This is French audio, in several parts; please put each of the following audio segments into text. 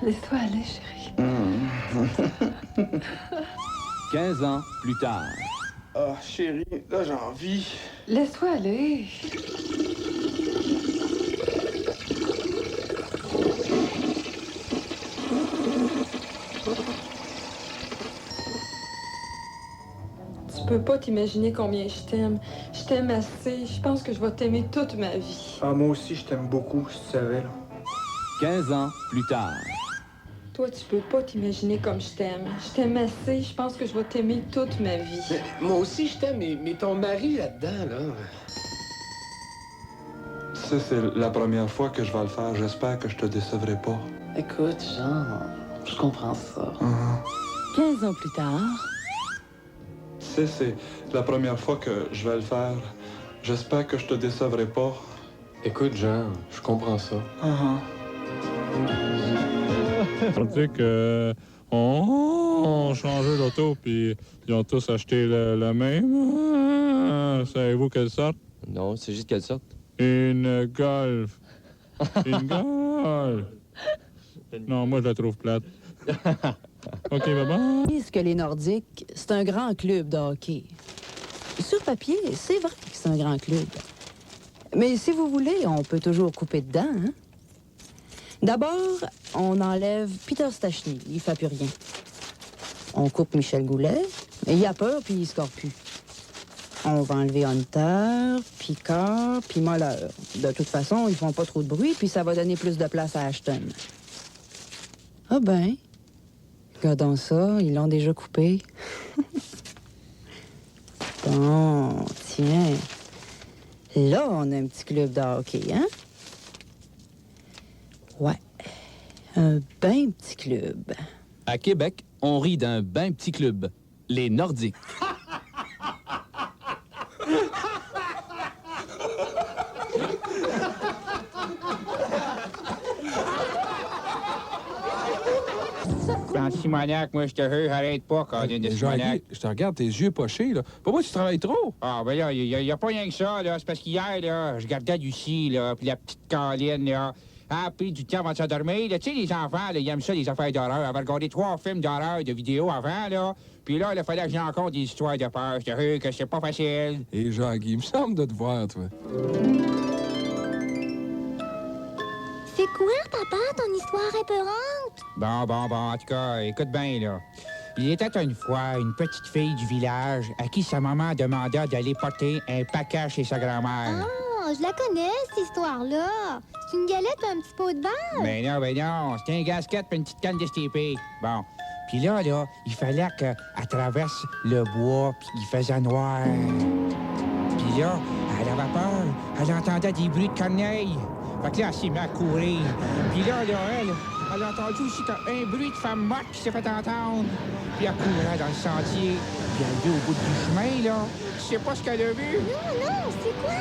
Laisse-toi aller, chérie. 15 ans plus tard. Ah, chérie, là, j'ai envie. Laisse-toi aller. Tu peux pas t'imaginer combien je t'aime. Je t'aime assez. Je pense que je vais t'aimer toute ma vie. Ah, moi aussi, je t'aime beaucoup, si tu savais, là. 15 ans plus tard. Toi, tu peux pas t'imaginer comme je t'aime. Je t'aime assez. Je pense que je vais t'aimer toute ma vie. Mais, moi aussi, je t'aime, mais ton mari là-dedans, là... Ça, c'est la première fois que je vais le faire. J'espère que je te décevrai pas. Écoute, Jean, je comprends ça. 15 ans plus tard. Tu sais, c'est la première fois que je vais le faire. J'espère que je te décevrai pas. Écoute, Jean, je comprends ça. On dit que on changé l'auto, puis ils ont tous acheté le même. Savez-vous quelle sorte? Non, c'est juste quelle sorte? Une Golf. Une Golf. Non, moi, je la trouve plate. OK, bye-bye. Ils disent que les Nordiques, c'est un grand club de hockey. Sur papier, c'est vrai que c'est un grand club. Mais si vous voulez, on peut toujours couper dedans, hein? D'abord, on enlève Peter Stachny, il fait plus rien. On coupe Michel Goulet, et il a peur, puis il score plus. On va enlever Hunter, Picard, puis Moller. De toute façon, ils font pas trop de bruit, puis ça va donner plus de place à Ashton. Ah ben, regardons ça, ils l'ont déjà coupé. Bon, tiens. Là, on a un petit club de hockey, hein? Ouais, un ben petit club. À Québec, on rit d'un ben petit club. Les Nordiques. En Simonac, moi, je te jure, arrête pas, Colin de Simonac. Je te regarde, tes yeux pochés, là. Pas moi, tu travailles trop. Ah, ben là, y a pas rien que ça, là. C'est parce qu'hier, là, je regardais Lucie, là, puis la petite Caroline, là. Ah, puis du temps avant de s'endormir. Tu sais, les enfants, là, ils aiment ça, les affaires d'horreur. Ils avaient regardé 3 films d'horreur, de vidéos avant, là. Puis là, il fallait que j'en compte des histoires de peur. Je te jure que c'est pas facile. Et Jean-Guy, il me semble de te voir, toi. Fais courir, papa, ton histoire épeurante. Bon, en tout cas, écoute bien, là. Il était une fois une petite fille du village à qui sa maman demanda d'aller porter un paquet chez sa grand-mère. Ah, je la connais, cette histoire-là. C'est une galette et un petit pot de beurre. Ben non, c'était un gasket puis une petite canne de STP. Bon. Puis là, il fallait qu'elle traverse le bois, puis il faisait noir. Puis là, elle avait peur. Elle entendait des bruits de corneilles. Fait que là, elle s'est mise à courir. Puis là, elle a entendu aussi un bruit de femme morte qui s'est fait entendre. Puis elle courait dans le sentier. Puis elle est au bout du chemin, là. Je sais pas ce qu'elle a vu. Non, c'est quoi?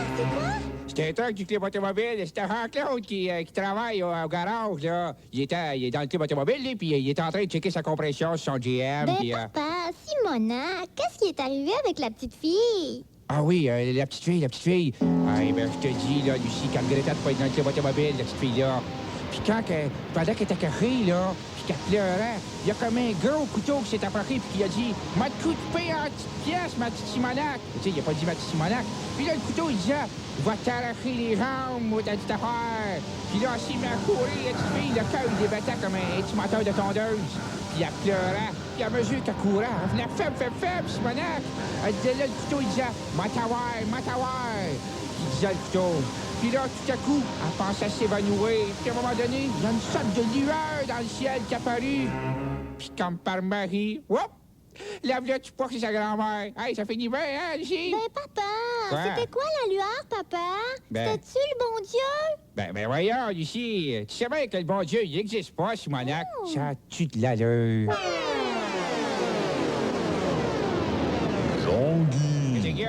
C'était un truc du club automobile. C'était Jean-Claude qui travaille au garage, là. Il est dans le club automobile, là, puis il est en train de checker sa compression sur son GM. Ben, puis, papa, Simonac, qu'est-ce qui est arrivé avec la petite fille? Ah oui, la petite fille. Ah, ben, je te dis, là, Lucie, qu'elle regrettait de pas être dans le club automobile, la petite fille-là. Puis pendant qu'elle était cachée, là, puis qu'elle pleurait, il y a comme un gros couteau qui s'est approché, puis qui a dit « M'a coupé en petites pièces, ma petite Simonac! » Tu sais, il a pas dit ma petite Simonac. Puis là, le couteau, il disait « Va t'arracher les jambes, ta petite affaire! » Puis là, elle s'est mise à courir, la petite fille, le cœur, il débattait comme un petit moteur de tondeuse. Puis elle pleurait. Puis à mesure qu'elle courait, elle venait faible, Simonac. Elle disait là, le couteau, il disait « Ma t'avoir! » Il disait le couteau. Puis là, tout à coup, elle pensait s'évanouir. Puis à un moment donné, il y a une sorte de lueur dans le ciel qui est apparue. Puis comme par magie, hop! La voilà, tu portes sa grand-mère. Hey, ça finit bien, hein, Lucie? Ben, papa, c'était quoi la lueur, papa? C'était-tu le bon Dieu? Ben voyons, Lucie, tu sais bien que le bon Dieu, il n'existe pas, Simonac. Ça tue de l'allure. Jean-Guy,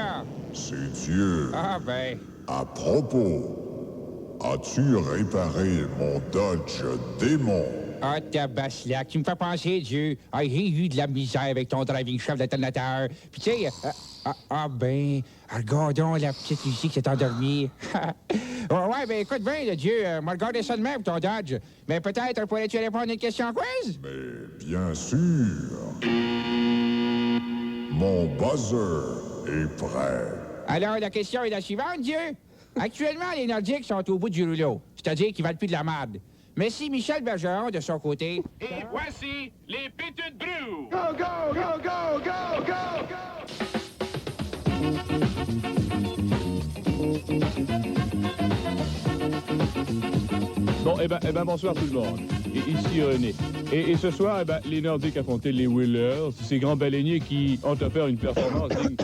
c'est Dieu. Ah ben... À propos, as-tu réparé mon Dodge Démon? Ah, tabaslac, tu me fais penser, Dieu. Ah, j'ai eu de la misère avec ton driving shaft d'alternateur. Puis tu sais, regardons la petite Lucie qui s'est endormie. Ouais, ben écoute bien, le Dieu, m'a regardé ça de même, ton Dodge. Mais peut-être pourrais-tu répondre à une question quiz? Mais bien sûr. Mon buzzer est prêt. Alors, la question est la suivante, Dieu. Actuellement, les Nordiques sont au bout du rouleau, c'est-à-dire qu'ils valent plus de la merde. Mais si Michel Bergeron, de son côté... Et voici les Pétudes Brew! Go, go, go, go, go, go, go! Bon, eh ben, bonsoir tout le monde. Ici René. Et ce soir, les Nordiques affrontaient les Wheelers, ces grands baleiniers qui ont offert une performance digne.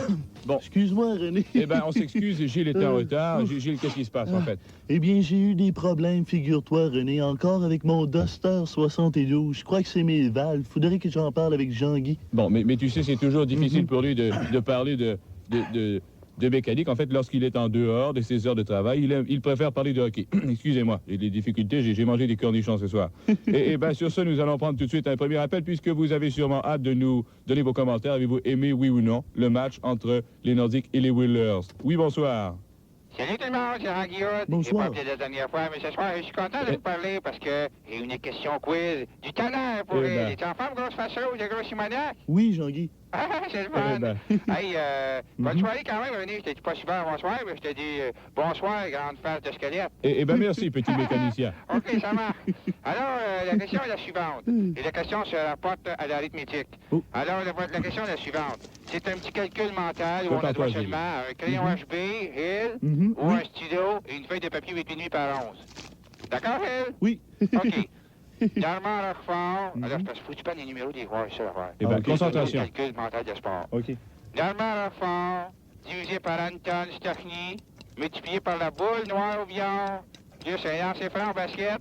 Bon. Excuse-moi, René. On s'excuse, Gilles est en retard. Gilles, qu'est-ce qui se passe, en fait? Eh bien, j'ai eu des problèmes, figure-toi, René, encore avec mon Duster 72. Je crois que c'est mes valves. Faudrait que j'en parle avec Jean-Guy. Bon, mais tu sais, c'est toujours difficile pour lui de parler de mécanique. En fait, lorsqu'il est en dehors de ses heures de travail, il préfère parler de hockey. Excusez-moi, j'ai des difficultés, j'ai mangé des cornichons ce soir. Et sur ce, nous allons prendre tout de suite un premier appel, puisque vous avez sûrement hâte de nous donner vos commentaires. Avez-vous aimé, oui ou non, le match entre les Nordiques et les Wheelers? Oui, bonsoir. Salut tout le monde, c'est Jean Guillaume. Bonsoir. J'ai pas appelé la dernière fois, mais ce soir, je suis content de vous parler parce que j'ai une question quiz. Du talent pour les enfants, grosse façon, de gros Simonac. Oui, Jean-Guy. Ah, c'est le fun. Hey, bonne soirée quand même, René. Je t'ai dit pas super bonsoir, mais je t'ai dit bonsoir, grande face de squelette. Merci, petit mécanicien. OK, ça marche. Alors, la question est la suivante. Et la question se rapporte à l'arithmétique. Alors, la question est la suivante. C'est un petit calcul mental où on a droit seulement un crayon HB, Hill, ou un stylo et une feuille de papier 8,5 par 11. D'accord, Hill? Oui. OK. Normand Roquefort. Alors, parce que faut que tu prennes les numéros des joueurs, c'est l'affaire. Concentration. Calcul mental de sport. OK. Normand Roquefort, divisé par Anton Stachny, multiplié par la boule noire au viande, plus un lancer franc au basket,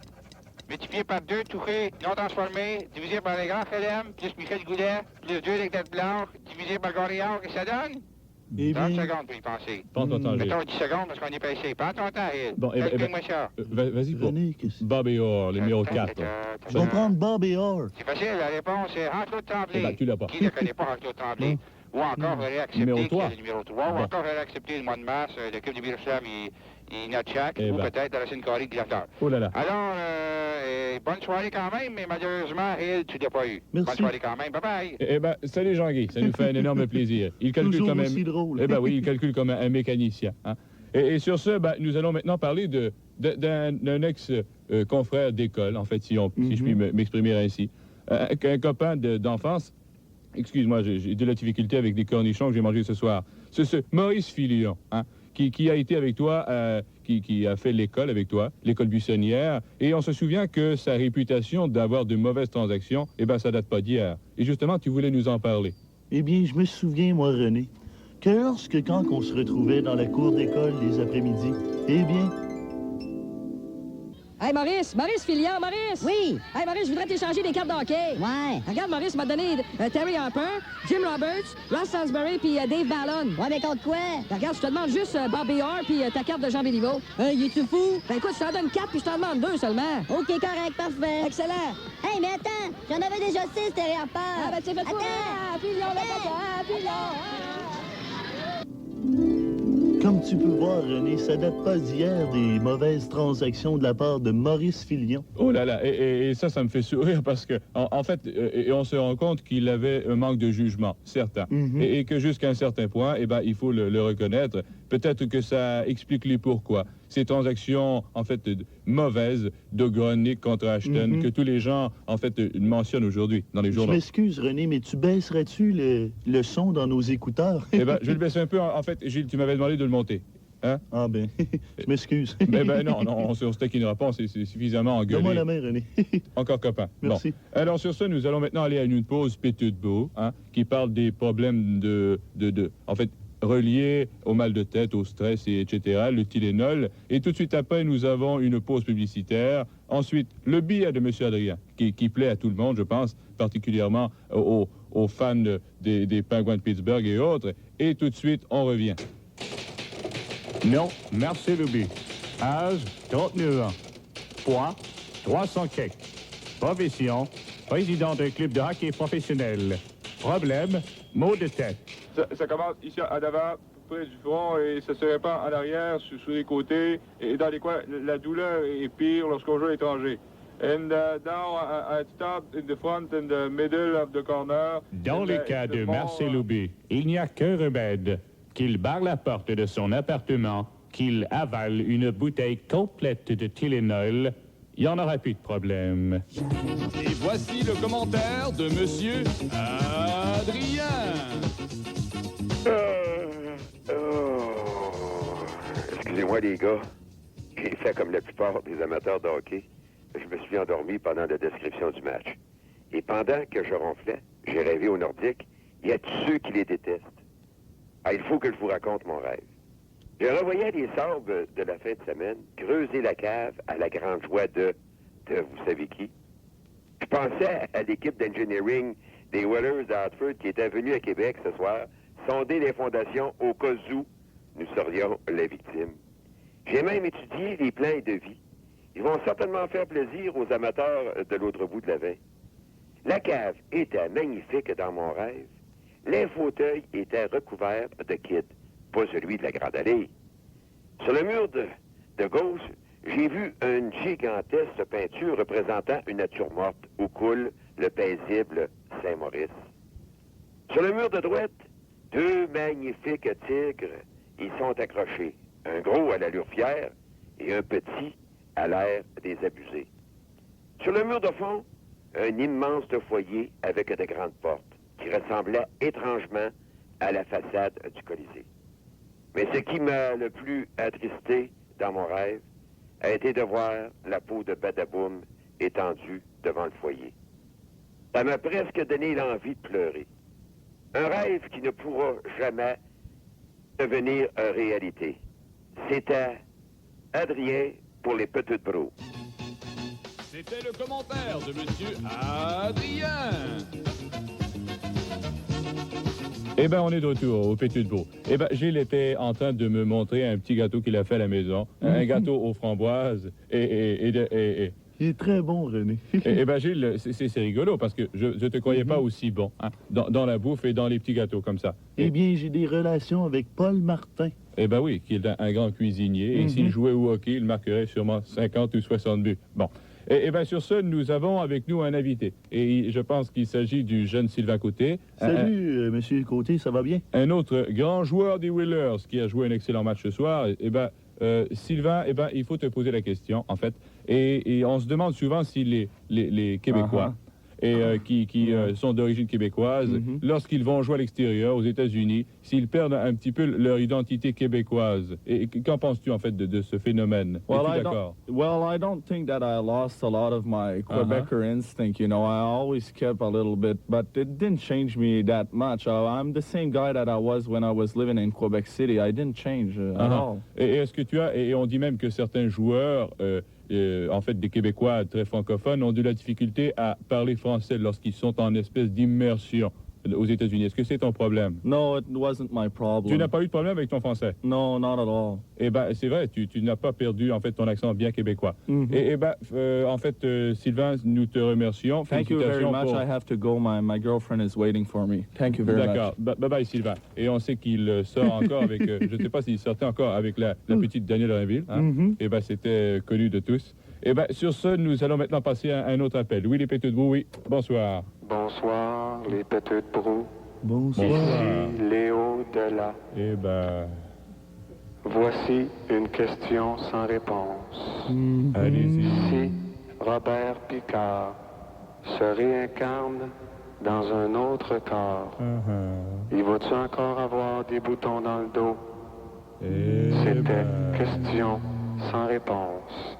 multiplié par 2 touchés non transformés, divisé par les grands Félem, plus Michel Goulet, plus 2 lecteurs blanches, divisé par Gorillard, et ça donne? 30 secondes pour y penser. Prends ton temps, Mettons 10 secondes parce qu'on est pressé. Prends ton temps, Hill. Bon, calcule-moi ça. Vas-y pour René, Bob et Orr, le numéro 4. Je vais prendre Bob et Orr. C'est facile, la réponse est Jean-Claude Tremblay. Tu l'as pas. Qui ne connaît pas Jean-Claude Tremblay? Ou encore aurait accepté Numéro 3. le numéro 3, ou encore aurait accepté le mois de mars, le club de Miroslav et Natchak, ou peut-être la Racine Carrée de l'acteur. Oh là là. Alors, bonne soirée quand même, mais malheureusement, Hill, tu l'as pas eu. Merci. Bonne soirée quand même, bye-bye. Salut Jean-Guy, ça nous fait un énorme plaisir. Il calcule Toujours comme aussi drôle. oui, il calcule comme un mécanicien. Hein. Et sur ce, nous allons maintenant parler d'un ex-confrère d'école, en fait, si je puis m'exprimer ainsi. Un copain d'enfance. Excuse-moi, j'ai de la difficulté avec des cornichons que j'ai mangés ce soir. C'est Maurice Filion, hein, qui a été avec toi, qui a fait l'école avec toi, l'école buissonnière, et on se souvient que sa réputation d'avoir de mauvaises transactions, ça date pas d'hier. Et justement, tu voulais nous en parler. Eh bien, je me souviens, moi, René, que quand on se retrouvait dans la cour d'école les après-midi, eh bien... Hey, Maurice Filion, Maurice! Oui! Hey, Maurice, je voudrais t'échanger des cartes d'hockey. Ouais. Regarde, Maurice m'a donné Terry Harper, Jim Roberts, Ross Salisbury puis Dave Ballon. Ouais, mais contre quoi? Regarde, je te demande juste Bobby Orr puis ta carte de Jean Béliveau. Il est-tu fou? Ben écoute, je t'en donne 4 puis je t'en demande 2 seulement. OK, correct, parfait. Excellent. Hey, mais attends, j'en avais déjà 6, Terry Harper. Ah, ben c'est fait pour Filion, Comme tu peux voir, René, ça date pas d'hier des mauvaises transactions de la part de Maurice Filion. Oh là là, et ça me fait sourire parce que, en fait, on se rend compte qu'il avait un manque de jugement, certain. Et que jusqu'à un certain point, il faut le reconnaître. Peut-être que ça explique les pourquoi. Ces transactions, en fait, mauvaises de Gronick contre Ashton, que tous les gens, en fait, mentionnent aujourd'hui dans les journaux. Je m'excuse, René, mais tu baisserais-tu le son dans nos écouteurs? Je vais le baisser un peu. En fait, Gilles, tu m'avais demandé de le monter. Hein? Ah ben, je m'excuse. Non, on se taquinera pas, c'est suffisamment engueulé. Donne-moi la main, René. Encore copain. Merci. Bon. Alors sur ce, nous allons maintenant aller à une pause pétute beau, hein, qui parle des problèmes en fait, reliés au mal de tête, au stress, etc., le Tylenol. Et tout de suite après, nous avons une pause publicitaire. Ensuite, le billet de M. Adrien, qui plaît à tout le monde, je pense, particulièrement aux fans des Pingouins de Pittsburgh et autres. Et tout de suite, on revient. Non, merci Louis. Âge, 39 ans. Poids, 300 cakes. Profession, président d'un club de hockey professionnel. Problème, maux de tête. Ça commence ici à l'avant, près du front, et ça se répand en arrière, sur les côtés, et dans les coins. La douleur est pire lorsqu'on joue à l'étranger. And now I stop in the front and the middle of the corner. Dans le cas de Marcel Aubé, il n'y a qu'un remède. Qu'il barre la porte de son appartement, qu'il avale une bouteille complète de Tylenol, il n'y en aura plus de problème. Et voici le commentaire de Monsieur Adrien. Excusez-moi, les gars. J'ai fait comme la plupart des amateurs de hockey. Je me suis endormi pendant la description du match. Et pendant que je ronflais, j'ai rêvé aux Nordiques. Il y a tous ceux qui les détestent. Ah, il faut que je vous raconte mon rêve. Je revoyais les sabres de la fin de semaine creuser la cave à la grande joie de vous savez qui. Je pensais à l'équipe d'engineering des Whalers d'Hartford qui était venue à Québec ce soir sonder les fondations au cas où nous serions les victimes. J'ai même étudié les plans de vie. Ils vont certainement faire plaisir aux amateurs de l'autre bout de la veille. La cave était magnifique dans mon rêve. Les fauteuils étaient recouverts de kits, pas celui de la Grande Allée. Sur le mur de gauche, j'ai vu une gigantesque peinture représentant une nature morte où coule le paisible Saint-Maurice. Sur le mur de droite, deux magnifiques tigres y sont accrochés. Un gros à l'allure fière et un petit à l'air désabusé. Sur le mur de fond, un immense foyer avec de grandes portes qui ressemblait étrangement à la façade du Colisée. Mais ce qui m'a le plus attristé dans mon rêve a été de voir la peau de Badaboum étendue devant le foyer. Ça m'a presque donné l'envie de pleurer. Un rêve qui ne pourra jamais devenir réalité. C'était Adrien pour les Petites Bros. C'était le commentaire de Monsieur Adrien. Eh bien, on est de retour au Petit de Beau. Eh bien, Gilles était en train de me montrer un petit gâteau qu'il a fait à la maison. Un gâteau aux framboises et Il est très bon, René. Eh bien, Gilles, c'est rigolo parce que je ne te croyais pas aussi bon hein, dans la bouffe et dans les petits gâteaux comme ça. Eh bien, j'ai des relations avec Paul Martin. Eh bien oui, qui est un grand cuisinier. Et s'il jouait au hockey, il marquerait sûrement 50 ou 60 buts. Bon. Et bien sur ce, nous avons avec nous un invité. Et je pense qu'il s'agit du jeune Sylvain Côté. Salut, Monsieur Côté, ça va bien? Un autre grand joueur des Whalers qui a joué un excellent match ce soir. Eh bien, Sylvain, eh ben, il faut te poser la question, en fait. Et on se demande souvent si les Québécois qui sont d'origine québécoise, lorsqu'ils vont jouer à l'extérieur, aux États-Unis, s'ils perdent un petit peu leur identité québécoise. Et qu'en penses-tu, en fait, de ce phénomène? Es-tu d'accord? Well, I don't think that I lost a lot of my Quebecer instinct, you know. I always kept a little bit, but it didn't change me that much. I'm the same guy that I was when I was living in Quebec City. I didn't change at all. Et est-ce que tu as... Et on dit même que certains joueurs... en fait, des Québécois très francophones ont de la difficulté à parler français lorsqu'ils sont en espèce d'immersion aux États-Unis. Est-ce que c'est ton problème? No, it wasn't my problem. Tu n'as pas eu de problème avec ton français? No, not at all. Eh bien, c'est vrai, tu n'as pas perdu, en fait, ton accent bien québécois. Et bien, en fait, Sylvain, nous te remercions. Thank you very much. I have to go. My girlfriend is waiting for me. Thank you very much. D'accord. Bye-bye, Sylvain. Et on sait qu'il sort encore avec... je ne sais pas s'il sortait encore avec la petite Danielle Rainville. Hein? Eh bien, c'était connu de tous. Eh bien, sur ce, nous allons maintenant passer à un autre appel. Oui, les Petites Bros, oui. Bonsoir. Bonsoir, les Petites Bros. Bonsoir. Ici Léo Dela. Eh ben... Voici une question sans réponse. Allez-y. Si Robert Picard se réincarne dans un autre corps, il va-tu encore avoir des boutons dans le dos? C'était question sans réponse.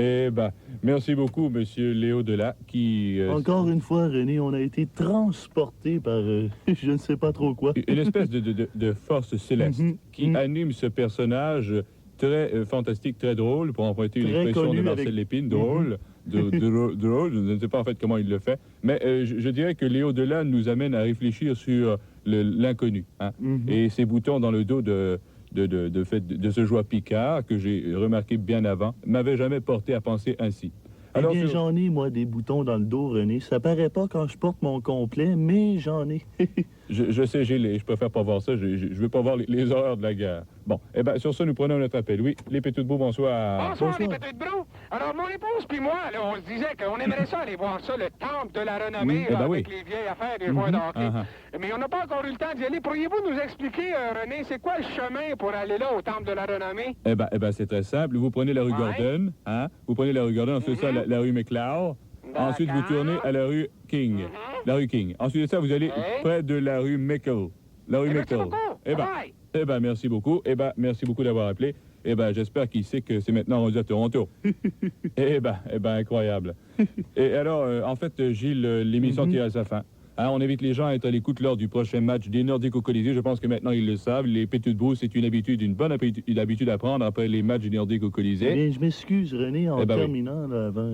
Eh bien, merci beaucoup, Monsieur Léo Dela, qui... Encore une fois, René, on a été transporté par je ne sais pas trop quoi. Une espèce de force céleste qui anime ce personnage très fantastique, très drôle, pour emprunter une expression de Marcel Lépine, drôle, drôle, je ne sais pas en fait comment il le fait, mais je dirais que Léo Dela nous amène à réfléchir sur l'inconnu, hein, et ses boutons dans le dos de ce joueur Picard, que j'ai remarqué bien avant, m'avait jamais porté à penser ainsi. Alors, bien, j'en ai, moi, des boutons dans le dos, René. Ça paraît pas quand je porte mon complet, mais j'en ai. Je sais, je préfère pas voir ça. Je veux pas voir les horreurs de la guerre. Bon, eh bien, sur ça, nous prenons notre appel. Oui, les Pétudes Brou, bonsoir. Bonsoir, les Pétudes Brou. Alors, mon épouse puis moi, là, on se disait qu'on aimerait ça aller voir ça, le temple de la renommée, Oui, là, oui. avec les vieilles affaires des joueurs de hockey. Mais on n'a pas encore eu le temps d'y aller. Pourriez-vous nous expliquer, René, c'est quoi le chemin pour aller là, au temple de la renommée? Eh ben, c'est très simple. Vous prenez la rue Gordon, hein? Vous prenez la rue Gordon, ensuite ça, la rue McLeod. Ensuite, vous tournez à la rue King. La rue King. Ensuite de ça, vous allez près de la rue Mickle. La rue Mickle. Eh ben, merci beaucoup. Eh ben, merci beaucoup d'avoir appelé. Eh ben, j'espère qu'il sait que c'est maintenant rendu à Toronto. Eh ben, incroyable. Et alors, en fait, Gilles, l'émission tire à sa fin. Hein, on invite les gens à être à l'écoute lors du prochain match des Nordiques au Colisée. Je pense que maintenant, ils le savent. Les Pétudes Brou, c'est une bonne habitude à prendre après les matchs des Nordiques au Colisée. Bien, je m'excuse, René, en terminant, là, avant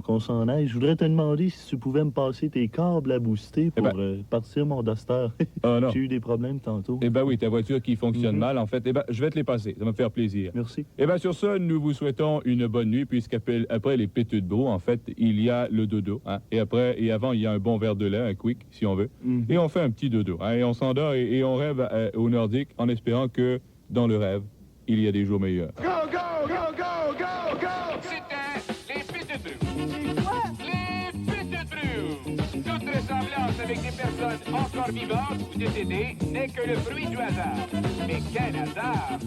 qu'on s'en aille. Je voudrais te demander si tu pouvais me passer tes câbles à booster pour partir mon Duster. Non. J'ai eu des problèmes tantôt. Eh ben oui, ta voiture qui fonctionne mal, en fait. Eh ben, je vais te les passer. Ça va me faire plaisir. Merci. Eh ben, sur ce, nous vous souhaitons une bonne nuit, puisqu'après les Pétudes Brou, en fait, il y a le dodo. Hein, et avant, il y a un bon verre de lait, un quick, si on veut. Et on fait un petit dodo. Hein, et on s'endort et on rêve au Nordique en espérant que, dans le rêve, il y a des jours meilleurs. Go, go, go, go, go, go! C'était les Pétudes Brou. Les Pétudes Brou. Toute ressemblance avec des personnes encore vivantes ou décédées n'est que le fruit du hasard. Mais quel hasard!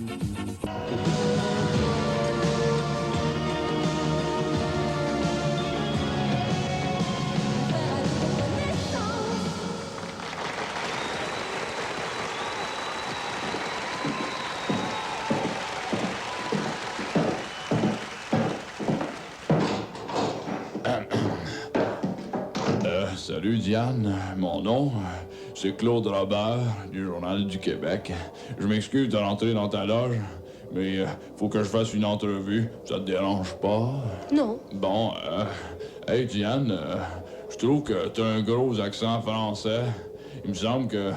Salut Diane, mon nom, c'est Claude Robert du Journal du Québec. Je m'excuse de rentrer dans ta loge, mais faut que je fasse une entrevue. Ça te dérange pas? Non. Bon, hey Diane, je trouve que t'as un gros accent français. Il me semble que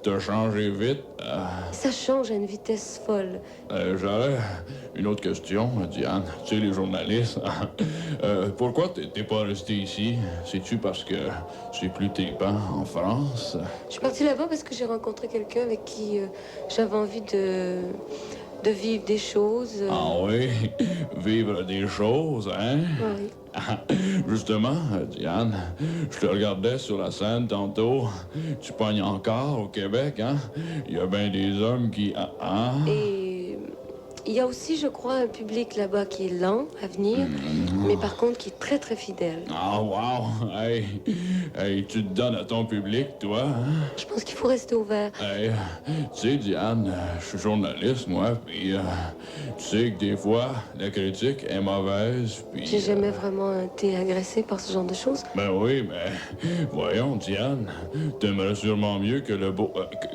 t'as changé vite. Ça change à une vitesse folle. J'aurais une autre question, Diane. Tu sais, les journalistes, pourquoi t'es pas resté ici? C'est-tu parce que c'est plus tripant en France? Je suis partie là-bas parce que j'ai rencontré quelqu'un avec qui j'avais envie de vivre des choses. Ah oui? Vivre des choses, hein? Oui. Justement, Diane, je te regardais sur la scène tantôt. Tu pognes encore au Québec, hein? Il y a bien des hommes qui... Et il y a aussi, je crois, un public là-bas qui est lent à venir, mais par contre qui est très, très fidèle. Ah, wow! Hey, tu te donnes à ton public, toi, hein? Je pense qu'il faut rester ouvert. Hey, tu sais, Diane, je suis journaliste, moi, puis tu sais que des fois, la critique est mauvaise, puis... J'ai jamais vraiment été agressée par ce genre de choses. Ben oui, mais voyons, Diane, t'aimerais sûrement mieux que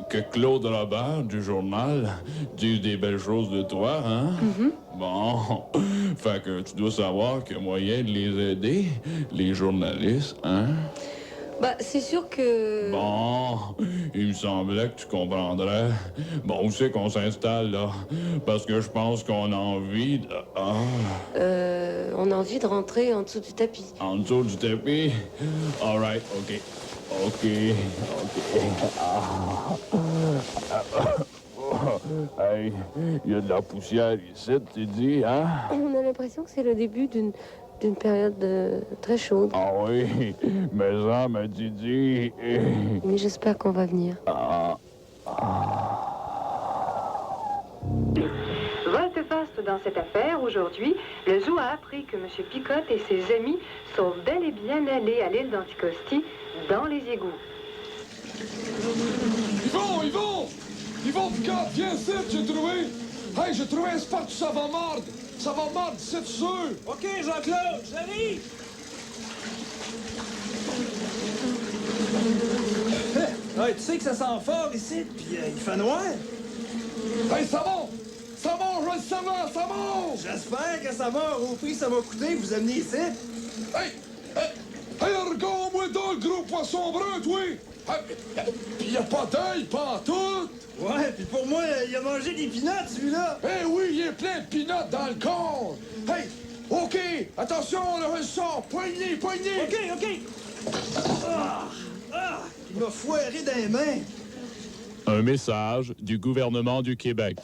que Claude Robert du journal dise des belles choses de toi, hein? Bon, fait que tu dois savoir qu'il y a moyen de les aider, les journalistes, hein? Bah, c'est sûr que... Bon, il me semblait que tu comprendrais. Bon, où c'est qu'on s'installe, là? Parce que je pense qu'on a envie de... on a envie de rentrer en dessous du tapis. En dessous du tapis? All right, OK. Hey, il y a de la poussière ici, tu dis, hein? On a l'impression que c'est le début d'une période très chaude. Ah oui, mais ça m'a dit. Mais j'espère qu'on va venir. Volte-face dans cette affaire, aujourd'hui, le zoo a appris que M. Picotte et ses amis sont bel et bien allés à l'île d'Anticosti, dans les égouts. Yvon, Picotte, viens ici, j'ai trouvé. Hey, j'ai trouvé un spot où ça va mordre. Ça va mordre, c'est sûr. OK, Jean-Claude, j'arrive. Ouais, tu sais que ça sent fort ici, puis il fait noir. Hey, ça va, je vais le savoir, ça va. J'espère que ça va, au prix ça va coûter, vous amenez ici. Hey, regarde-moi dans le gros poisson brun, toi. Pis y a pas d'œil, pas tout. Ouais, pis pour moi, il a mangé des pinottes, celui-là. Eh oui, il est plein de pinottes dans le corps. Hey, OK, Attention, le sort! Poignez! OK! Il m'a foiré dans les mains. Un message du gouvernement du Québec.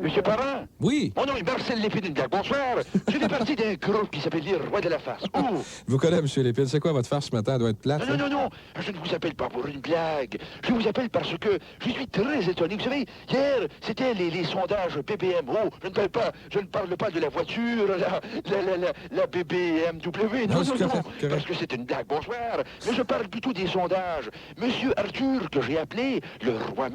Monsieur Parent? Oui? Mon nom est Marcel Lépine-Black. Bonsoir. Je fais partie d'un groupe qui s'appelle les Rois de la Farce. Oh! Vous connaissez, M. Lépine. C'est quoi votre farce ce matin? Elle doit être plate. Non. Je ne vous appelle pas pour une blague. Je vous appelle parce que je suis très étonné. Vous savez, hier, c'était les sondages BBM. Oh, je ne parle pas de la voiture, la BBMW. Non. Parce que c'est une blague. Bonsoir. Mais je parle plutôt des sondages. Monsieur Arthur, que j'ai appelé, le roi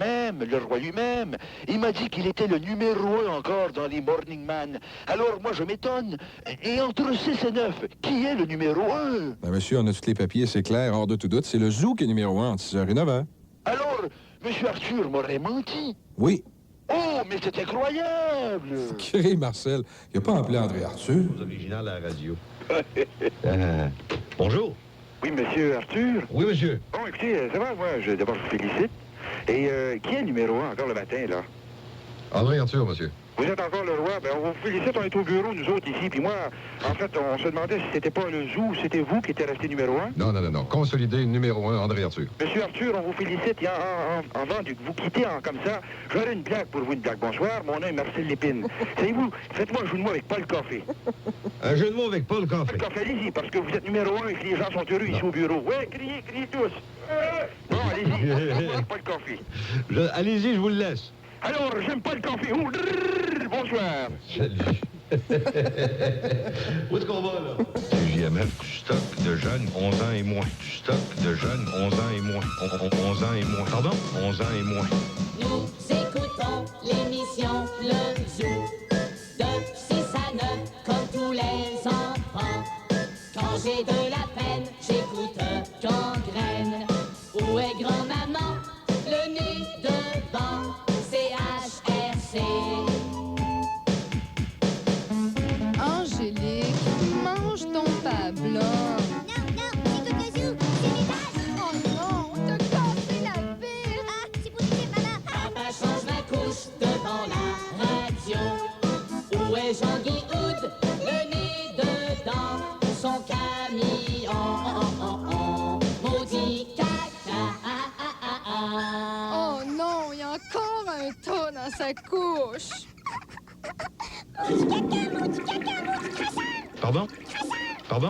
lui-même, il m'a dit qu'il était le numéro 1 encore dans les Morning Man. Alors, moi, je m'étonne. Et entre 6 et 9, qui est le numéro 1? Ben, monsieur, on a tous les papiers, c'est clair, hors de tout doute. C'est le Zoo qui est numéro 1 entre 6h et 9h. Alors, monsieur Arthur m'aurait menti? Oui. Oh, mais c'est incroyable! Crée, Marcel. Il n'a pas appelé André Arthur. Original à la radio. Bonjour. Oui, monsieur Arthur? Oui, monsieur. Bon, écoutez, ça va, moi, d'abord, je vous félicite. Et qui est le numéro 1 encore le matin, là? André Arthur, monsieur. Vous êtes encore le roi. Ben, on vous félicite, on est au bureau, nous autres, ici. Puis moi, en fait, on se demandait si c'était pas le Zoo, c'était vous qui étiez resté numéro 1. Non. Consolidé numéro 1, André Arthur. Monsieur Arthur, on vous félicite. Et avant de vous quitter comme ça, j'aurais une blague pour vous, une blague. Bonsoir, mon nom est Marcel Lépine. Savez-vous, faites-moi un jeu de mots avec Paul Coffey. Un jeu de mots avec Paul Coffey. Paul Coffey, allez-y, parce que vous êtes numéro 1 et que les gens sont heureux ici au bureau. Ouais, criez tous. Bon, allez-y, avec Paul Coffey. Allez-y, je vous le laisse. Alors, j'aime pas le café. Bonsoir. Salut. Où est-ce qu'on va, là? JMF, du stock de jeunes 11 ans et moins. Du stock de jeunes 11 ans et moins. 11 ans et moins. Pardon? 11 ans et moins. Nous écoutons l'émission Le Zoo de 6 à 9 comme tous les enfants. Quand j'ai de la peine, j'écoute Gangrène. Où est grand-maman? Le nez devant. CHRC. Angélique, mange ton pain blanc. Non, écoute le Zoo, c'est mes vaches. Oh non, t'as cassé la pile. Ah, c'est positif, maman. Papa change ma couche devant la radio. Où est Jean-Guy Houd? Le nez dedans, son camion. Maudit caca. Oh non, il y a encore un tas dans sa couche. Maudit caca, maudit crasseur. Pardon?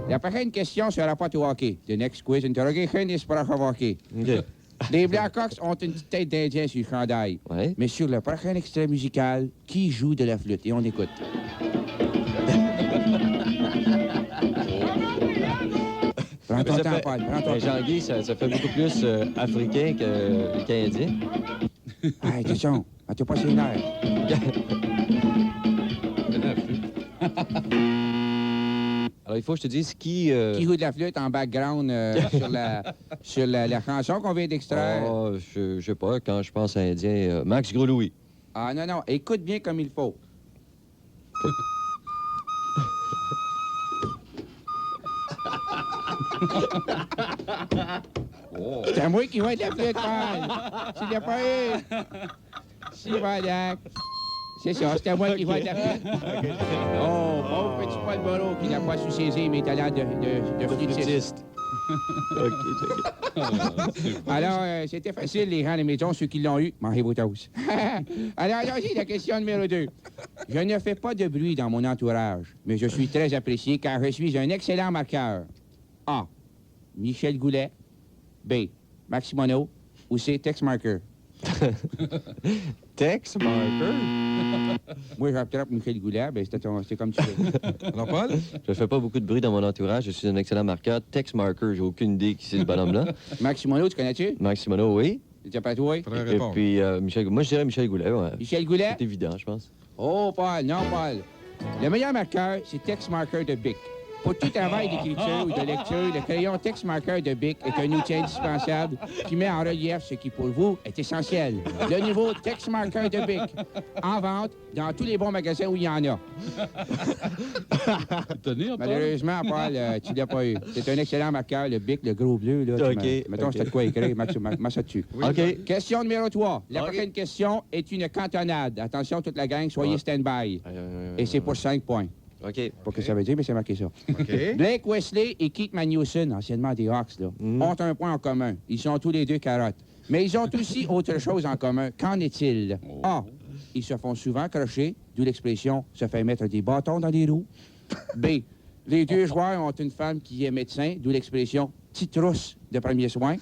La prochaine question sera pas au hockey. The next quiz interrogation is for hockey. Okay. Les Blackhawks ont une petite tête d'Indien sur le chandail. Ouais. Mais sur le prochain extrait musical, qui joue de la flûte? Et on écoute. Prends ton temps, Paul. Jean-Guy, ça fait beaucoup plus africain que canadien. Hey, attention, t'as pas ses nerfs. Alors, il faut que je te dise qui... Qui joue de la flûte en background sur la chanson qu'on vient d'extraire? Oh, je sais pas, quand je pense à Indien, Max Gros-Louis. Ah non, écoute bien comme il faut. Oh. C'est à moi qui va de la flûte, Paul. Tu l'as pas eu. Si, voilà. C'est ça, c'est à moi qui va de la flûte. Oh, pauvre petit Paul Moreau qui n'a pas su saisir mes talents de flûtiste. Alors, c'était facile, les gens à la maison, ceux qui l'ont eu, mangez vos toasts. Alors, allons-y, la question numéro 2. Je ne fais pas de bruit dans mon entourage, mais je suis très apprécié car je suis un excellent marqueur. A. Michel Goulet. B. Max Monod. Ou C. Tex Marker. Tex Marker? Moi, j'attrape Michel Goulet, ben c'est comme tu veux. Alors, Paul? Je fais pas beaucoup de bruit dans mon entourage. Je suis un excellent marqueur. Tex Marker, j'ai aucune idée qui c'est ce bonhomme-là. Max Monod, tu connais-tu? Max Monod, oui. C'est pas toi? Et puis, moi, je dirais Michel Goulet, ouais. Michel Goulet? C'est évident, je pense. Oh, Paul, non, Paul. Le meilleur marqueur, c'est Tex Marker de Bic. Pour tout travail d'écriture ou de lecture, le crayon Text Marker de Bic est un outil indispensable qui met en relief ce qui, pour vous, est essentiel. Le nouveau Text Marker de Bic. En vente dans tous les bons magasins où il y en a. Malheureusement, Paul, tu l'as pas eu. C'est un excellent marqueur, le Bic, le gros bleu. Là, mettons, c'était de quoi écrire. Mets ça dessus. OK. Question numéro 3. La prochaine question est une cantonade. Attention, toute la gang, soyez stand-by. Et c'est pour 5 points. OK. Pas que ça veut dire, mais c'est marqué ça. OK. Blake Wesley et Keith Magnuson, anciennement des Hawks, là, ont un point en commun. Ils sont tous les deux carottes. Mais ils ont aussi autre chose en commun. Qu'en est-il? A. Ils se font souvent crocher, d'où l'expression « se fait mettre des bâtons dans les roues ». B. Les deux joueurs ont une femme qui est médecin, d'où l'expression « petite trousse de premiers soins ».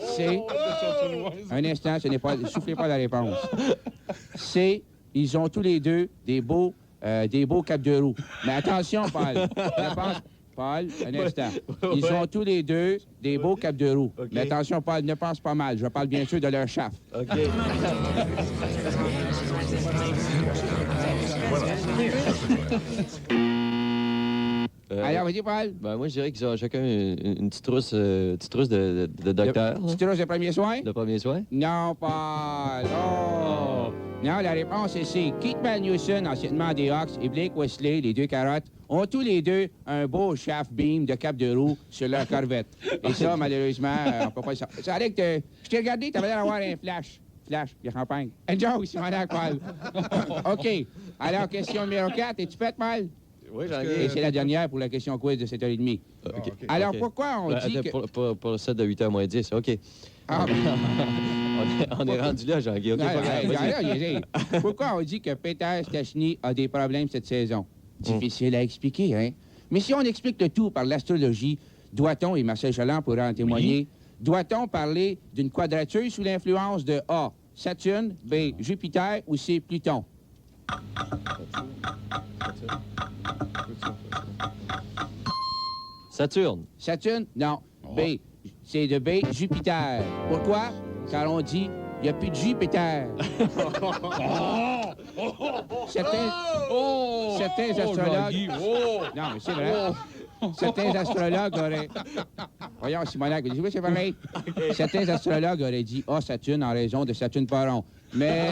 C. Un instant, ce n'est pas... Soufflez pas la réponse. C. Ils ont tous les deux des beaux capes de roue. Mais attention, Paul. Paul, un instant. Ils ont tous les deux des beaux capes de roue. Okay. Mais attention, Paul, ne pense pas mal. Je parle bien sûr de leur chaff. OK. Alors, vas-y, Paul. Ben, moi, je dirais qu'ils ont chacun une petite trousse de docteur. Une petite trousse de premiers soins? De premiers soins? Non, Paul. Oh! Non, la réponse est C. Keith Magnuson, anciennement des Hawks, et Blake Wesley, les deux carottes, ont tous les deux un beau shaft beam de cap de roue sur leur corvette. Et ça, malheureusement, on peut pas le savoir. Ça allait que je t'ai regardé, t'avais l'air d'avoir un flash. Flash, bien campagne. Un joke, si on a Paul. OK. Alors, question numéro 4. Es-tu prête, Paul? Oui, j'en ai. Et c'est la dernière pour la question quiz de 7h30. OK. Alors, pourquoi on dit que... Pour le set de 8h moins 10, OK. Ah, on est rendu là, Jean-Guy. OK, pourquoi on dit que Peter Stachny a des problèmes cette saison? Difficile à expliquer, hein? Mais si on explique le tout par l'astrologie, doit-on, et Marcel Chaland pourra en témoigner, doit-on parler d'une quadrature sous l'influence de A, Saturne, B, Jupiter ou C, Pluton? Saturne. Saturne? Non. B. C'est de B, Jupiter. Pourquoi? Car on dit, il n'y a plus de Jupiter. Certains astrologues... Non, mais c'est vrai. Certains astrologues auraient... Voyons, Simonac, oui, c'est pareil. Certains astrologues auraient dit « Ah, Saturne » en raison de Saturne Paron. Mais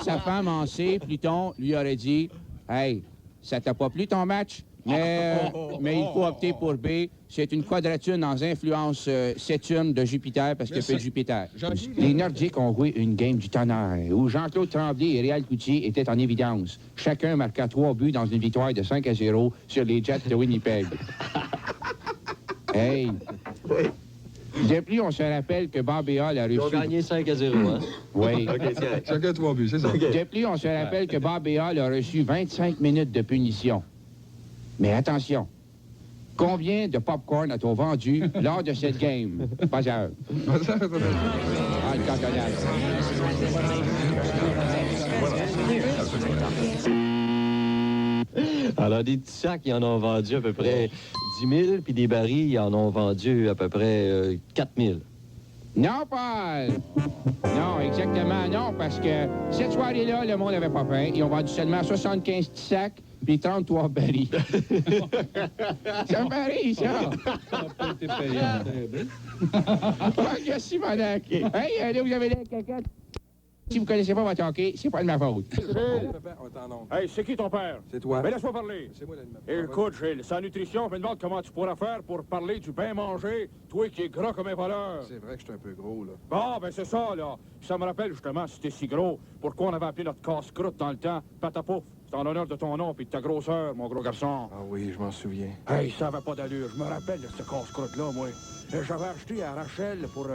sa femme en C, Pluton, lui aurait dit « Hey, ça t'a pas plu ton match? » Mais il faut opter pour B. C'est une quadrature dans influence Saturne de Jupiter parce qu'il fait Jupiter. Les Nordiques ont joué une game du tonnerre où Jean-Claude Tremblay et Réal Coutier étaient en évidence. Chacun marqua 3 buts dans une victoire de 5-0 sur les Jets de Winnipeg. Hey! De plus, on se rappelle que Bobby Hall a reçu... Ils ont gagné 5-0, hein? Oui. OK, c'est chacun 3 buts, c'est ça. De plus, on se rappelle que Bobby Hall a reçu 25 minutes de punition. Mais attention, combien de popcorn a-t-on vendu lors de cette game? Pas heure. Ah, le cantonade. Alors, des petits sacs, ils en ont vendu à peu près 10 000, puis des barils, ils en ont vendu à peu près 4 000. Non, Paul! Non, exactement non, parce que cette soirée-là, le monde n'avait pas faim. Ils ont vendu seulement 75 petits sacs puis 33 barils. Ça me parie, ça! Ça n'a pas été payant. OK, Simonac. Hey, là, vous avez l'air quelqu'un... Si vous connaissez pas votre hockey, c'est pas de ma faute. Hey, c'est qui ton père? C'est toi. Mais laisse-moi parler. C'est moi l'animateur. Écoute, Gilles, sans nutrition, je me demande comment tu pourras faire pour parler du bien manger, toi qui es gras comme un voleur. C'est vrai que je suis un peu gros, là. Bon, ben c'est ça, là. Puis ça me rappelle justement, si t'es si gros, pourquoi on avait appelé notre casse-croûte dans le temps Patapouf. C'est en l'honneur de ton nom puis de ta grosseur, mon gros garçon. Ah oui, je m'en souviens. Hey, ça avait pas d'allure. Je me rappelle de ce casse-croûte-là, moi. J'avais acheté à Rachel pour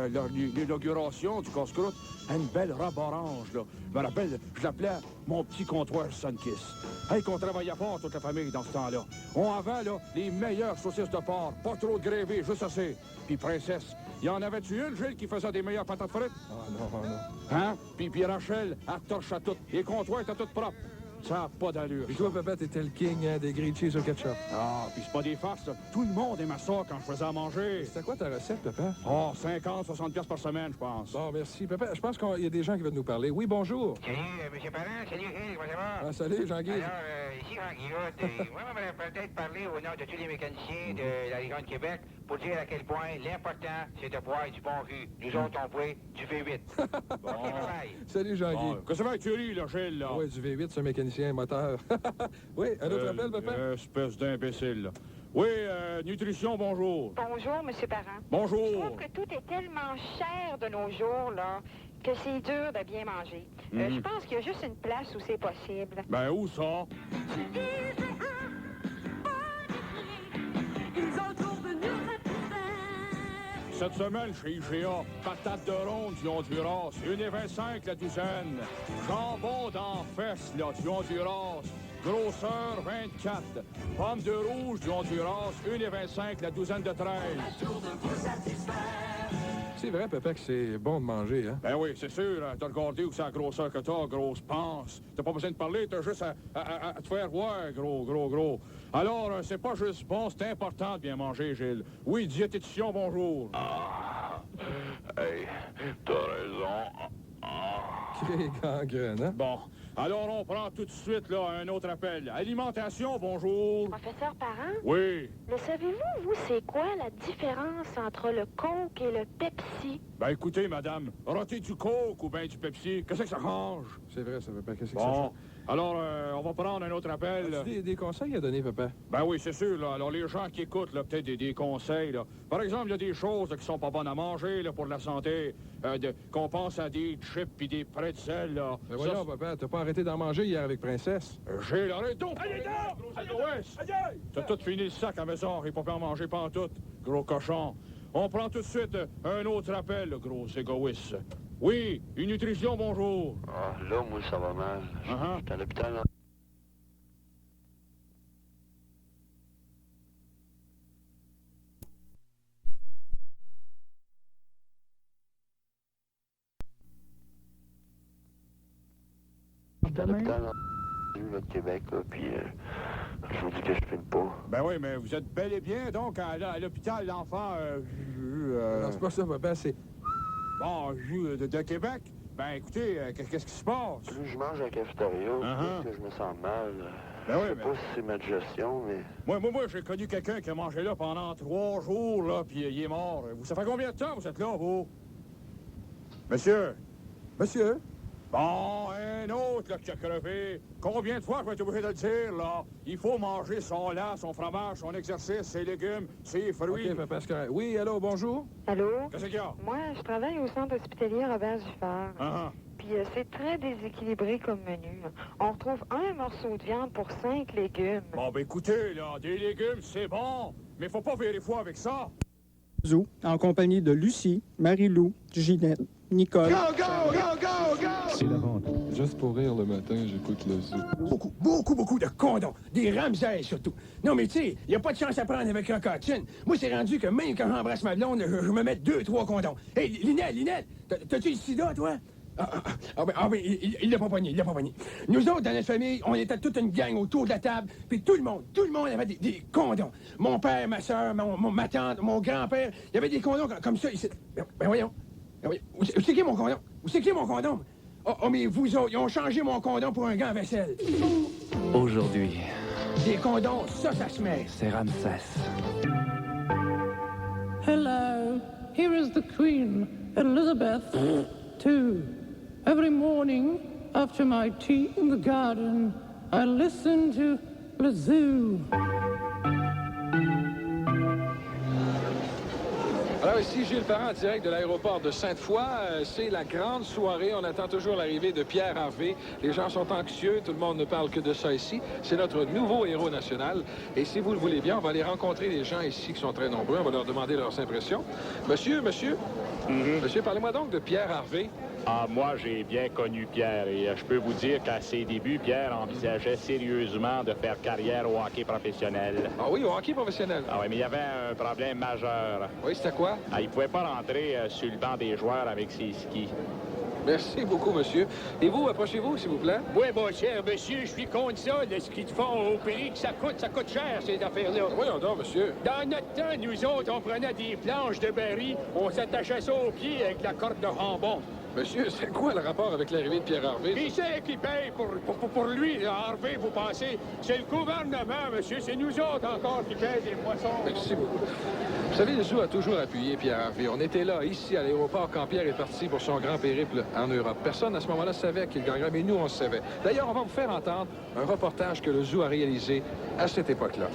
l'inauguration du casse-croûte une belle robe orange, là. Je me rappelle, je l'appelais mon petit comptoir Sunkiss. Hey, qu'on travaillait fort, toute la famille, dans ce temps-là. On avait, là, les meilleures saucisses de porc. Pas trop de gravy, juste assez. Puis princesse, y en avait-tu une, Gilles, qui faisait des meilleures patates frites? Ah non, non. Hein? Puis Rachel, elle torche à tout. Les comptoirs étaient tous propres. Ça n'a pas d'allure. Puis toi, papa, t'étais le king hein, des grilled cheese au ketchup. Ah, puis c'est pas des farces, là. Tout le monde aimait ça quand je faisais à manger. C'était quoi ta recette, papa? Oh, 50, 60 piastres par semaine, je pense. Bon, merci. Papa, je pense qu'il y a des gens qui veulent nous parler. Oui, bonjour. Salut, M. Parent. Salut, Gilles. Comment ça va? Ah, salut, Jean-Guy. Alors, ici Jean-Guy. Moi, j'aimerais peut-être parler au nom de tous les mécaniciens de la région de Québec pour dire à quel point l'important, c'est de boire du bon jus. Nous autres, on boit du V8. Bon. OK, bye-bye. Salut, Jean-Guy. Bon, qu'est-ce que tu ris, là, Gilles, là? Oui, du V8, c'est un mécanicien moteur. Oui, un autre appel, papa? Espèce d'imbécile, là. Oui, nutrition, bonjour. Bonjour, M. Parent. Bonjour. Je trouve que tout est tellement cher de nos jours, là, que c'est dur de bien manger. Je pense qu'il y a juste une place où c'est possible. Ben, où ça? Cette semaine, chez IGA, patates de ronde du Honduras, 1,25 la douzaine. Jambon d'en fesse, là, du Honduras, grosseur 24. Pommes de rouge du Honduras, 1,25 la douzaine de 13. C'est vrai, papa, que c'est bon de manger, hein? Ben oui, c'est sûr. Hein, t'as regardé où c'est la grosseur que t'as, grosse panse. T'as pas besoin de parler, t'as juste à te faire voir, gros. Alors, c'est pas juste bon, c'est important de bien manger, Gilles. Oui, diététicien, bonjour. Hey, t'as raison. Quel gangrène, hein? Bon. Alors, on prend tout de suite, là, un autre appel. Alimentation, bonjour. Professeur Parent? Oui. Le savez-vous, vous, c'est quoi la différence entre le Coke et le Pepsi? Ben, écoutez, madame, rôtez du Coke ou bien du Pepsi, qu'est-ce que ça change? C'est vrai, ça, papa, qu'est-ce que ça Bon. change? Alors, on va prendre un autre appel. As-tu des conseils à donner, papa? Ben oui, c'est sûr, là. Alors, les gens qui écoutent, là, peut-être des conseils, là. Par exemple, il y a des choses là, qui sont pas bonnes à manger, là, pour la santé. Qu'on pense à des chips puis des pretzels, là. Ben voyons, papa, t'as pas arrêté d'en manger hier avec Princesse? J'ai l'arrêt donc! T'as tout fini le sac à la maison, il pas pu en manger pantoute, gros cochon. On prend tout de suite un autre appel, le gros égoïste. Oui, une nutrition, bonjour. Ah, là, moi, ça va mal. J'étais à l'hôpital, là. J'étais à l'hôpital, là, de Québec, là, puis je vous dis que je filme pas. Ben oui, mais vous êtes bel et bien, donc, à l'hôpital d'enfants, Non, c'est pas ça, papa, c'est... Bon, de Québec? Ben, écoutez, qu'est-ce qui se passe? Plus je mange à la cafétéria, plus que je me sens mal. Ben je oui, sais pas si c'est ma digestion, mais... Moi, j'ai connu quelqu'un qui a mangé là pendant 3 jours, là, puis il est mort. Ça fait combien de temps vous êtes là, vous? Monsieur? Monsieur? Bon, un autre, là, qui a crevé. Combien de fois je vais être obligé de le dire, là? Il faut manger son lait, son fromage, son exercice, ses légumes, ses fruits. OK, papa, c'est correct. Oui, allô, bonjour? Allô? Qu'est-ce qu'il y a? Moi, je travaille au centre hospitalier Robert Giffard. Puis c'est très déséquilibré comme menu. On retrouve un morceau de viande pour 5 légumes. Bon, ben écoutez, là, des légumes, c'est bon, mais faut pas virer fou avec ça. Zoo, en compagnie de Lucie, Marie-Lou, Ginette, Nicole. C'est la vente. Juste pour rire le matin, j'écoute le zoo. Beaucoup de condoms. Des Ramsay, surtout. Non, mais tu sais, il n'y a pas de chance à prendre avec un cotton. Moi, c'est rendu que même quand j'embrasse ma blonde, je me mets 2-3 condoms. Hey, Linette, t'as-tu le sida, toi? Il l'a pas pogné. Nous autres, dans notre famille, on était toute une gang autour de la table, puis tout le monde avait des condoms. Mon père, ma soeur, ma tante, mon grand-père, il y avait des condoms comme ça ici. Ben voyons. Où c'est qui mon condom? Oh, mais vous autres, ils ont changé mon condom pour un gant à vaisselle. Aujourd'hui, des condoms, ça se met. c'est Ramsès. Hello, here is the Queen, Elizabeth II. Every morning, after my tea in the garden, I listen to the zoo. Alors ici, Gilles Parent, en direct de l'aéroport de Sainte-Foy. C'est la grande soirée. On attend toujours l'arrivée de Pierre Harvey. Les gens sont anxieux. Tout le monde ne parle que de ça ici. C'est notre nouveau héros national. Et si vous le voulez bien, on va aller rencontrer les gens ici qui sont très nombreux. On va leur demander leurs impressions. Monsieur, parlez-moi donc de Pierre Harvey. Ah, moi, j'ai bien connu Pierre et je peux vous dire qu'à ses débuts, Pierre envisageait sérieusement de faire carrière au hockey professionnel. Ah oui, au hockey professionnel? Ah oui, mais il y avait un problème majeur. Oui, c'était quoi? Ah, il pouvait pas rentrer sur le banc des joueurs avec ses skis. Merci beaucoup, monsieur. Et vous, approchez-vous, s'il vous plaît. Oui, mon cher monsieur, je suis contre ça, le ski de fond au prix que ça coûte cher, ces affaires-là. Voyons donc, monsieur. Dans notre temps, nous autres, on prenait des planches de baril, on s'attachait ça aux pieds avec la corde de jambon. Monsieur, c'est quoi le rapport avec l'arrivée de Pierre Harvey? Qui c'est qui paye pour lui, là, Harvey, vous pensez? C'est le gouvernement, monsieur, c'est nous autres encore qui payent des poissons. Merci beaucoup. Vous savez, le zoo a toujours appuyé Pierre Harvey. On était là, ici, à l'aéroport, quand Pierre est parti pour son grand périple en Europe. Personne, à ce moment-là, savait qu'il gagnerait, mais nous, on le savait. D'ailleurs, on va vous faire entendre un reportage que le zoo a réalisé à cette époque-là.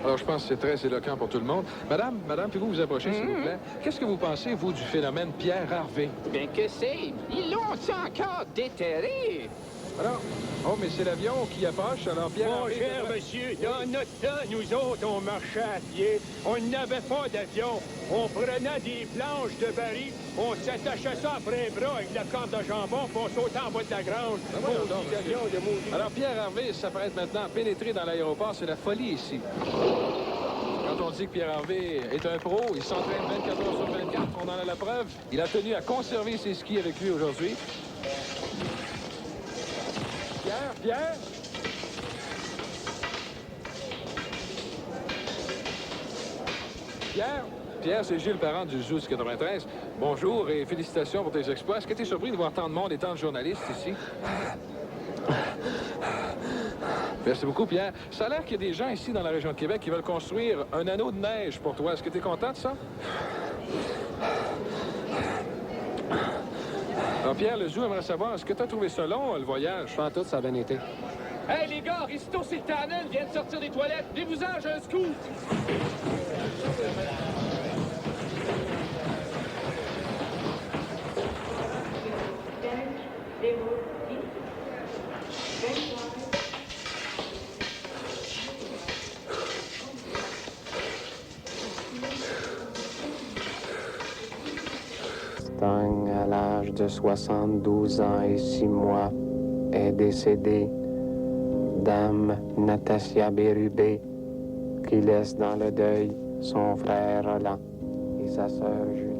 Alors, je pense que c'est très éloquent pour tout le monde. Madame, puis-vous vous approcher, s'il vous plaît? Qu'est-ce que vous pensez, vous, du phénomène Pierre Harvey? Bien que c'est? Ils l'ont encore déterré. Alors, oh, mais c'est l'avion qui approche, alors Pierre Mon Harvey... cher monsieur, dans notre temps, nous autres, on marchait à pied. On n'avait pas d'avion. On prenait des planches de baril, on s'attachait ça après les bras avec la corde de jambon, puis on sautait en bas de la grange. Alors, Pierre Harvey s'apprête maintenant à pénétrer dans l'aéroport. C'est la folie ici. Quand on dit que Pierre Harvey est un pro, il s'entraîne 24 heures sur 24, on en a la preuve. Il a tenu à conserver ses skis avec lui aujourd'hui. Pierre? Pierre, c'est Gilles Parent du Zoo du 93. Bonjour et félicitations pour tes exploits. Est-ce que tu es surpris de voir tant de monde et tant de journalistes ici? Merci beaucoup, Pierre. Ça a l'air qu'il y a des gens ici dans la région de Québec qui veulent construire un anneau de neige pour toi. Est-ce que tu es content de ça? Alors, Pierre, le zoo aimerait savoir, est-ce que tu as trouvé ça long, le voyage? Pas en tout, ça a bien été. Hey, les gars, Risto, c'est le Tanel, vient de sortir des toilettes. Déboussage, un scoop. Stang, à l'âge de 72 ans et 6 mois, est décédé. Dame Natasia Bérubé, qui laisse dans le deuil son frère Roland et sa sœur Julie.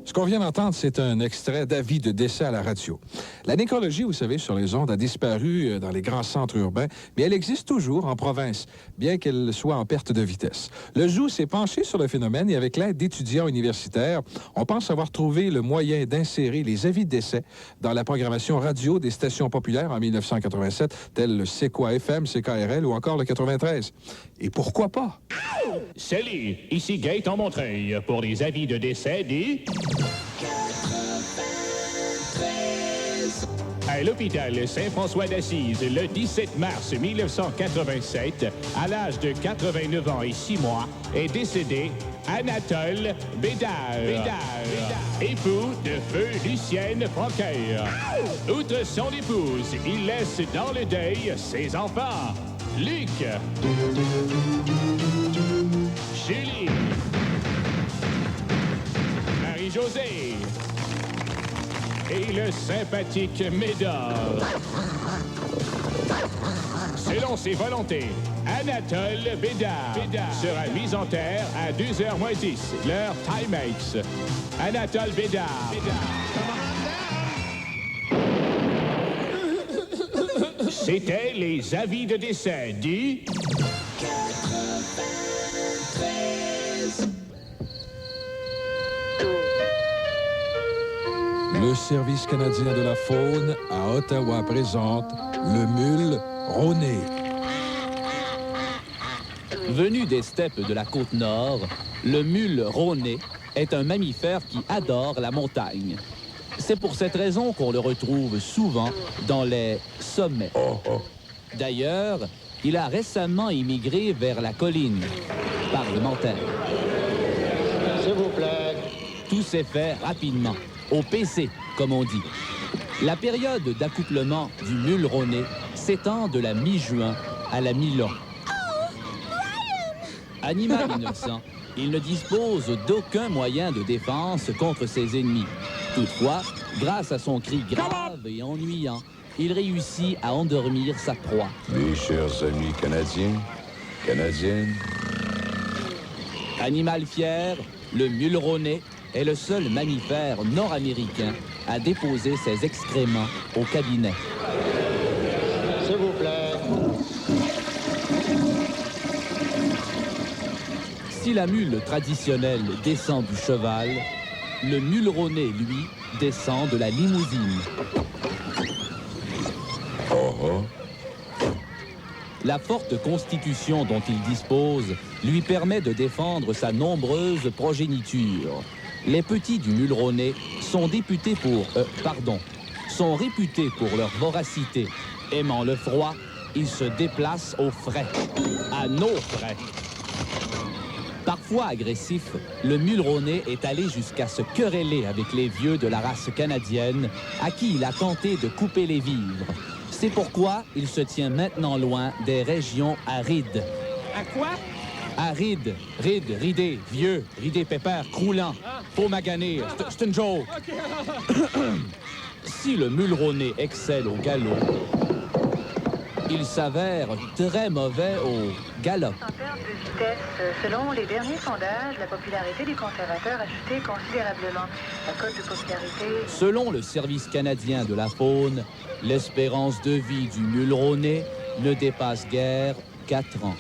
Ce qu'on vient d'entendre, c'est un extrait d'avis de décès à la radio. La nécrologie, vous savez, sur les ondes, a disparu dans les grands centres urbains, mais elle existe toujours en province, bien qu'elle soit en perte de vitesse. Le zoo s'est penché sur le phénomène et avec l'aide d'étudiants universitaires, on pense avoir trouvé le moyen d'insérer les avis de décès dans la programmation radio des stations populaires en 1987, telles le C'est quoi FM, CKRL ou encore le 93. Et pourquoi pas? Salut, ici Gaëtan Montreuil pour les avis de décès des... À l'hôpital Saint-François d'Assise, le 17 mars 1987, à l'âge de 89 ans et 6 mois, est décédé Anatole Bédard, époux de feu Lucienne Franqueur. Outre son épouse, il laisse dans le deuil ses enfants, Luc, Julie, Marie-Josée et le sympathique Médor. Selon ses volontés, Anatole Bédard sera mis en terre à 2h moins 10, l'heure Timex. Anatole Bédard. C'était les avis de décès du... Le Service canadien de la faune à Ottawa présente le mule rôné. Venu des steppes de la Côte-Nord, le mule rôné est un mammifère qui adore la montagne. C'est pour cette raison qu'on le retrouve souvent dans les sommets. D'ailleurs, il a récemment immigré vers la colline parlementaire. S'il vous plaît. Tout s'est fait rapidement, au PC, comme on dit. La période d'accouplement du mule rôné s'étend de la mi-juin à la mi-long. Animal innocent, il ne dispose d'aucun moyen de défense contre ses ennemis. Toutefois, grâce à son cri grave et ennuyant, il réussit à endormir sa proie. Mes chers amis canadiens, canadiennes. Animal fier, le mulronné est le seul mammifère nord-américain à déposer ses excréments au cabinet. S'il vous plaît. Si la mule traditionnelle descend du cheval, le mulronné, lui, descend de la limousine. La forte constitution dont il dispose lui permet de défendre sa nombreuse progéniture. Les petits du mulronné sont réputés pour leur voracité. Aimant le froid, ils se déplacent au frais, à nos frais. Parfois agressif, le mulronné est allé jusqu'à se quereller avec les vieux de la race canadienne à qui il a tenté de couper les vivres. C'est pourquoi il se tient maintenant loin des régions arides. À quoi? Arides, rides, ridés, vieux, ridés pépères, croulants, peau maganée, c'est une joke. Si le mulronné excelle au galop, il s'avère très mauvais au galop. En perte de vitesse, selon les derniers sondages, la popularité des conservateurs a chuté considérablement. La cote de popularité... Selon le Service canadien de la faune, l'espérance de vie du mulronné ne dépasse guère 4 ans.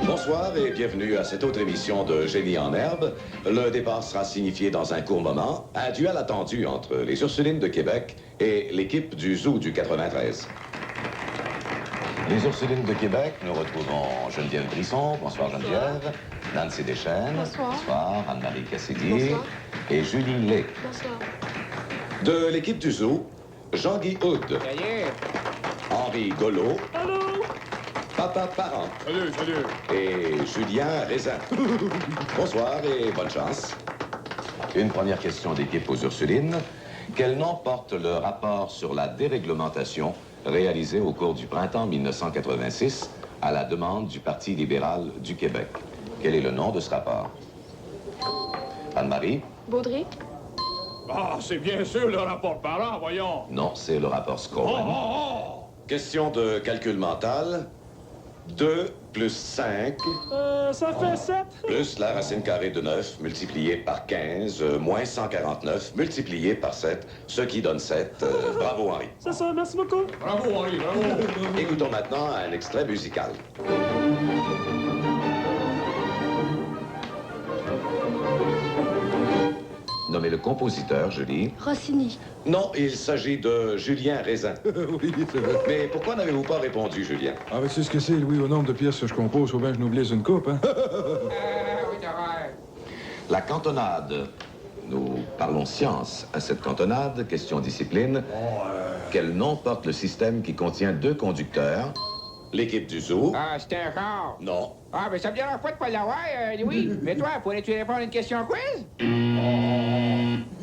Bonsoir et bienvenue à cette autre émission de Génie en herbe. Le départ sera signifié dans un court moment. Un duel attendu entre les Ursulines de Québec et l'équipe du Zoo du 93. Les Ursulines de Québec, nous retrouvons Geneviève Brisson. Bonsoir Geneviève. Nancy Deschênes. Bonsoir. Bonsoir. Anne-Marie Cassidy. Et Julie Lé. Bonsoir. De l'équipe du Zoo, Jean-Guy Houd. Henri Golo. Allô? Papa Parent. Salut. Et Julien Raisin. Bonsoir et bonne chance. Une première question d'équipe aux Ursulines. Quel nom porte le rapport sur la déréglementation réalisé au cours du printemps 1986 à la demande du Parti libéral du Québec? Quel est le nom de ce rapport? Anne-Marie? Baudry? Ah, c'est bien sûr le rapport Parent, voyons. Non, c'est le rapport Scoren. Question de calcul mental. 2 plus 5... Ça fait 7. Plus la racine carrée de 9, multiplié par 15, moins 149, multiplié par 7, ce qui donne 7. Bravo, Henri. C'est ça, merci beaucoup. Bravo, Henri, bravo. Écoutons maintenant un extrait musical. Nommez le compositeur, Julie. Rossini. Non, il s'agit de Julien Raisin. Oui, c'est vrai. Mais pourquoi n'avez-vous pas répondu, Julien? Ah, mais c'est ce que c'est, Louis, au nombre de pièces que je compose, faut bien que je nous blesse une coupe, hein? La cantonade. Nous parlons science à cette cantonade, question discipline. Quel nom porte le système qui contient 2 conducteurs? L'équipe du Zoo. Ah, c'est un char. Non. Ah, mais ça me dérange pas de pas l'avoir, Louis. Mais toi, pourrais-tu répondre à une question quiz?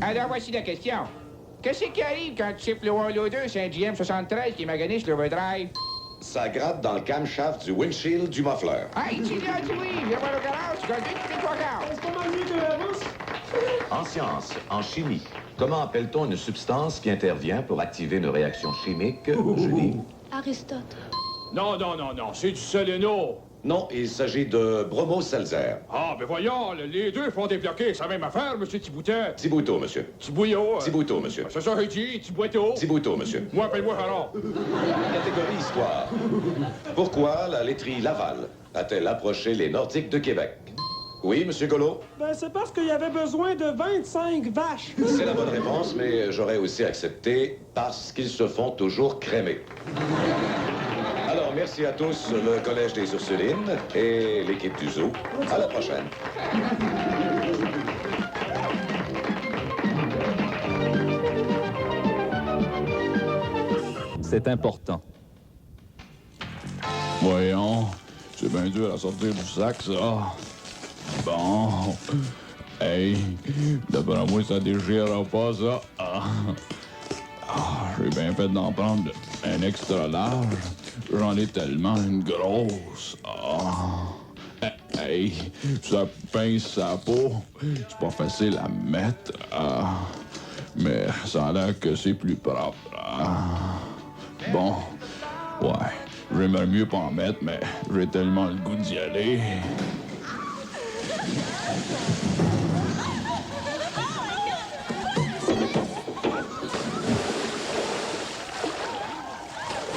Alors, voici la question. Qu'est-ce qui arrive quand tu chiffres le 1 l'eau 2, c'est un GM73 qui magané sur l'overdrive? Ça gratte dans le camshaft du windshield du muffler. Hey, tu l'as dit, oui. Viens voir au garage, tu gagnes tous les 3 quarts. C'est pas mal mieux que la rousse. En science, en chimie, comment appelle-t-on une substance qui intervient pour activer une réaction chimique, Julie? Aristote. Non, c'est du séléno. Non, il s'agit de bromoseltzer. Ah, mais voyons, les deux font débloquer sa même affaire, monsieur Thiboutet. Thibouteau, monsieur. Thibouillot. Thibouteau, monsieur. C'est ça, dit, Thibouteau. Thibouteau, monsieur. Moi, appelle-moi Haran. Catégorie histoire. Pourquoi la laiterie Laval a-t-elle approché les Nordiques de Québec? Oui, monsieur Golo? Ben, c'est parce qu'il y avait besoin de 25 vaches. C'est la bonne réponse, mais j'aurais aussi accepté parce qu'ils se font toujours crémer. Alors, merci à tous, le Collège des Ursulines et l'équipe du Zoo. À la prochaine. C'est important. Voyons, c'est bien dur à sortir du sac, ça. Bon. Hey, d'après moi, ça déchirera pas, ça. J'ai bien fait d'en prendre un extra large. J'en ai tellement une grosse. Hey, ça pince sa peau. C'est pas facile à mettre. Mais ça a l'air que c'est plus propre. Bon, ouais. J'aimerais mieux pas en mettre, mais j'ai tellement le goût d'y aller.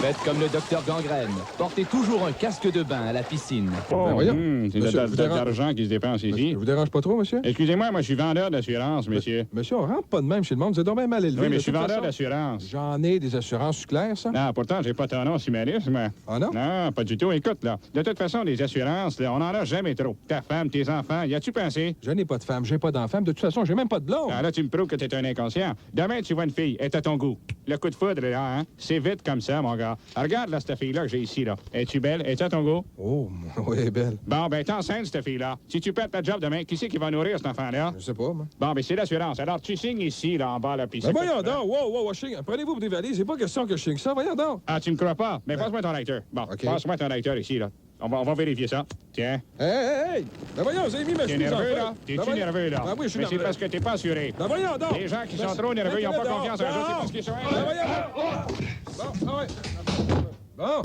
Faites comme le docteur Gangrène. Portez toujours un casque de bain à la piscine. Ben voyons. C'est de l'argent qui se dépense ici. Ça vous dérange pas trop, monsieur? Excusez-moi, moi, je suis vendeur d'assurance, monsieur. Monsieur, on rentre pas de même chez le monde. Vous êtes donc bien mal élevé. Oui, mais de je suis toute vendeur façon. d'assurance. J'en ai des assurances claires, ça? Non, pourtant, j'ai pas ton nom si malice, moi. Ah non? Non, pas du tout. Écoute, là, de toute façon, les assurances, là, on en a jamais trop. Ta femme, tes enfants, y a-tu pensé? Je n'ai pas de femme, j'ai pas d'enfant. De toute façon, j'ai même pas de blonde. Ah, là, tu me prouves que t'es un inconscient. Demain, tu vois une fille, elle est à ton goût. Le coup de foudre, là, hein? C'est vite comme ça, mon gars. Regarde, là, cette fille-là que j'ai ici, là. Es-tu belle? Es-tu à ton goût? Oh, oui, elle est belle. Bon, ben, t'es enceinte, cette fille-là. Si tu perds ta job demain, qui c'est qui va nourrir cet enfant-là? Je sais pas, moi. Bon, ben, c'est l'assurance. Alors, tu signes ici, là, en bas, là, puis Ben voyons donc! Wow, prenez-vous pour des valises. C'est pas question que je signe ça. Voyons donc! Ah, tu me crois pas? Mais passe-moi ton lecteur. Bon, OK. passe-moi ton lecteur ici, là. On va vérifier ça. Tiens. Hey! Ben voyons, vous avez mis ma T'es chemise en nerveux, feu. là? T'es-tu voyons. nerveux, là? Ben oui, je suis Mais c'est nerveux. parce que t'es pas assuré. Ben voyons donc! Les gens qui sont trop nerveux, ils n'ont pas confiance en eux autres, c'est parce qu'ils sont... Ben voyons! Bon, ouais. Bon.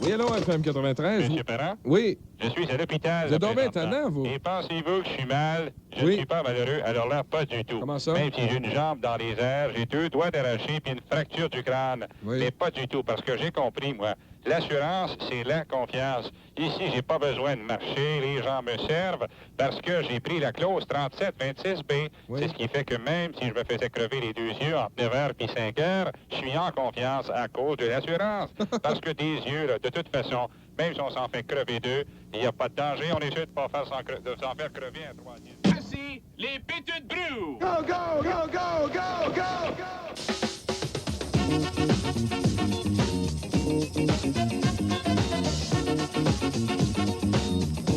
Oui, allô, FM 93. Monsieur Perrin? Oui. Je suis à l'hôpital. Vous êtes donc bien présentement. étonnant, vous. Et pensez-vous que je suis mal? Je Oui. ne suis pas malheureux. Alors là, pas du tout. Comment ça? Même si j'ai une jambe dans les airs, j'ai 2 doigts d'arrachés puis une fracture du crâne. Oui. Mais pas du tout, parce que j'ai compris, moi. L'assurance, c'est la confiance. Ici, j'ai pas besoin de marcher. Les gens me servent parce que j'ai pris la clause 3726B. Oui. C'est ce qui fait que même si je me faisais crever les 2 yeux entre 9h puis 5h, je suis en confiance à cause de l'assurance. Parce que des yeux, là, de toute façon, même si on s'en fait crever 2, il n'y a pas de danger. On essaie de pas faire de s'en faire crever un 3e. Voici les Pétudes Brew! Go, go, go, go, go, go, go!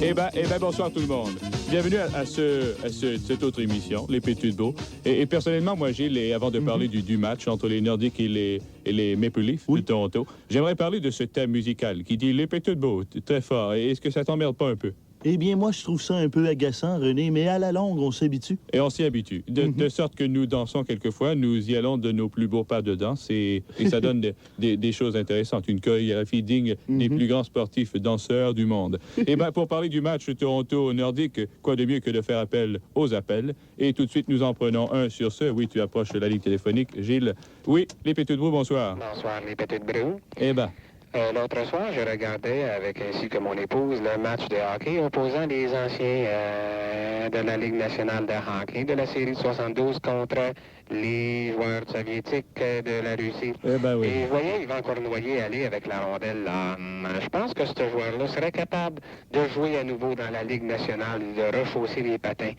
Eh ben, bonsoir tout le monde. Bienvenue à cette autre émission, les Pétudes Beaux. Et personnellement, moi, Gilles, et avant de parler du match entre les Nordiques et les Maple Leafs de Toronto, j'aimerais parler de ce thème musical qui dit les Pétudes Beaux, très fort. Et est-ce que ça t'emmerde pas un peu? Eh bien, moi, je trouve ça un peu agaçant, René, mais à la longue, on s'habitue. Et on s'y habitue. De sorte que nous dansons quelquefois, nous y allons de nos plus beaux pas de danse et ça donne des choses intéressantes. Une chorégraphie digne des plus grands sportifs danseurs du monde. Eh bien, pour parler du match Toronto-Nordique, quoi de mieux que de faire appel aux appels. Et tout de suite, nous en prenons un sur ce. Oui, tu approches la ligne téléphonique, Gilles. Oui, les Pétudes Brou, bonsoir. Bonsoir, les Pétudes Brou. Eh ben. L'autre soir, je regardais avec ainsi que mon épouse le match de hockey opposant les anciens de la Ligue nationale de hockey de la série de 72 contre les joueurs soviétiques de la Russie. Eh ben oui. Et je voyais Yvan Cournoyer aller avec la rondelle là. Je pense que ce joueur-là serait capable de jouer à nouveau dans la Ligue nationale et de rechausser les patins.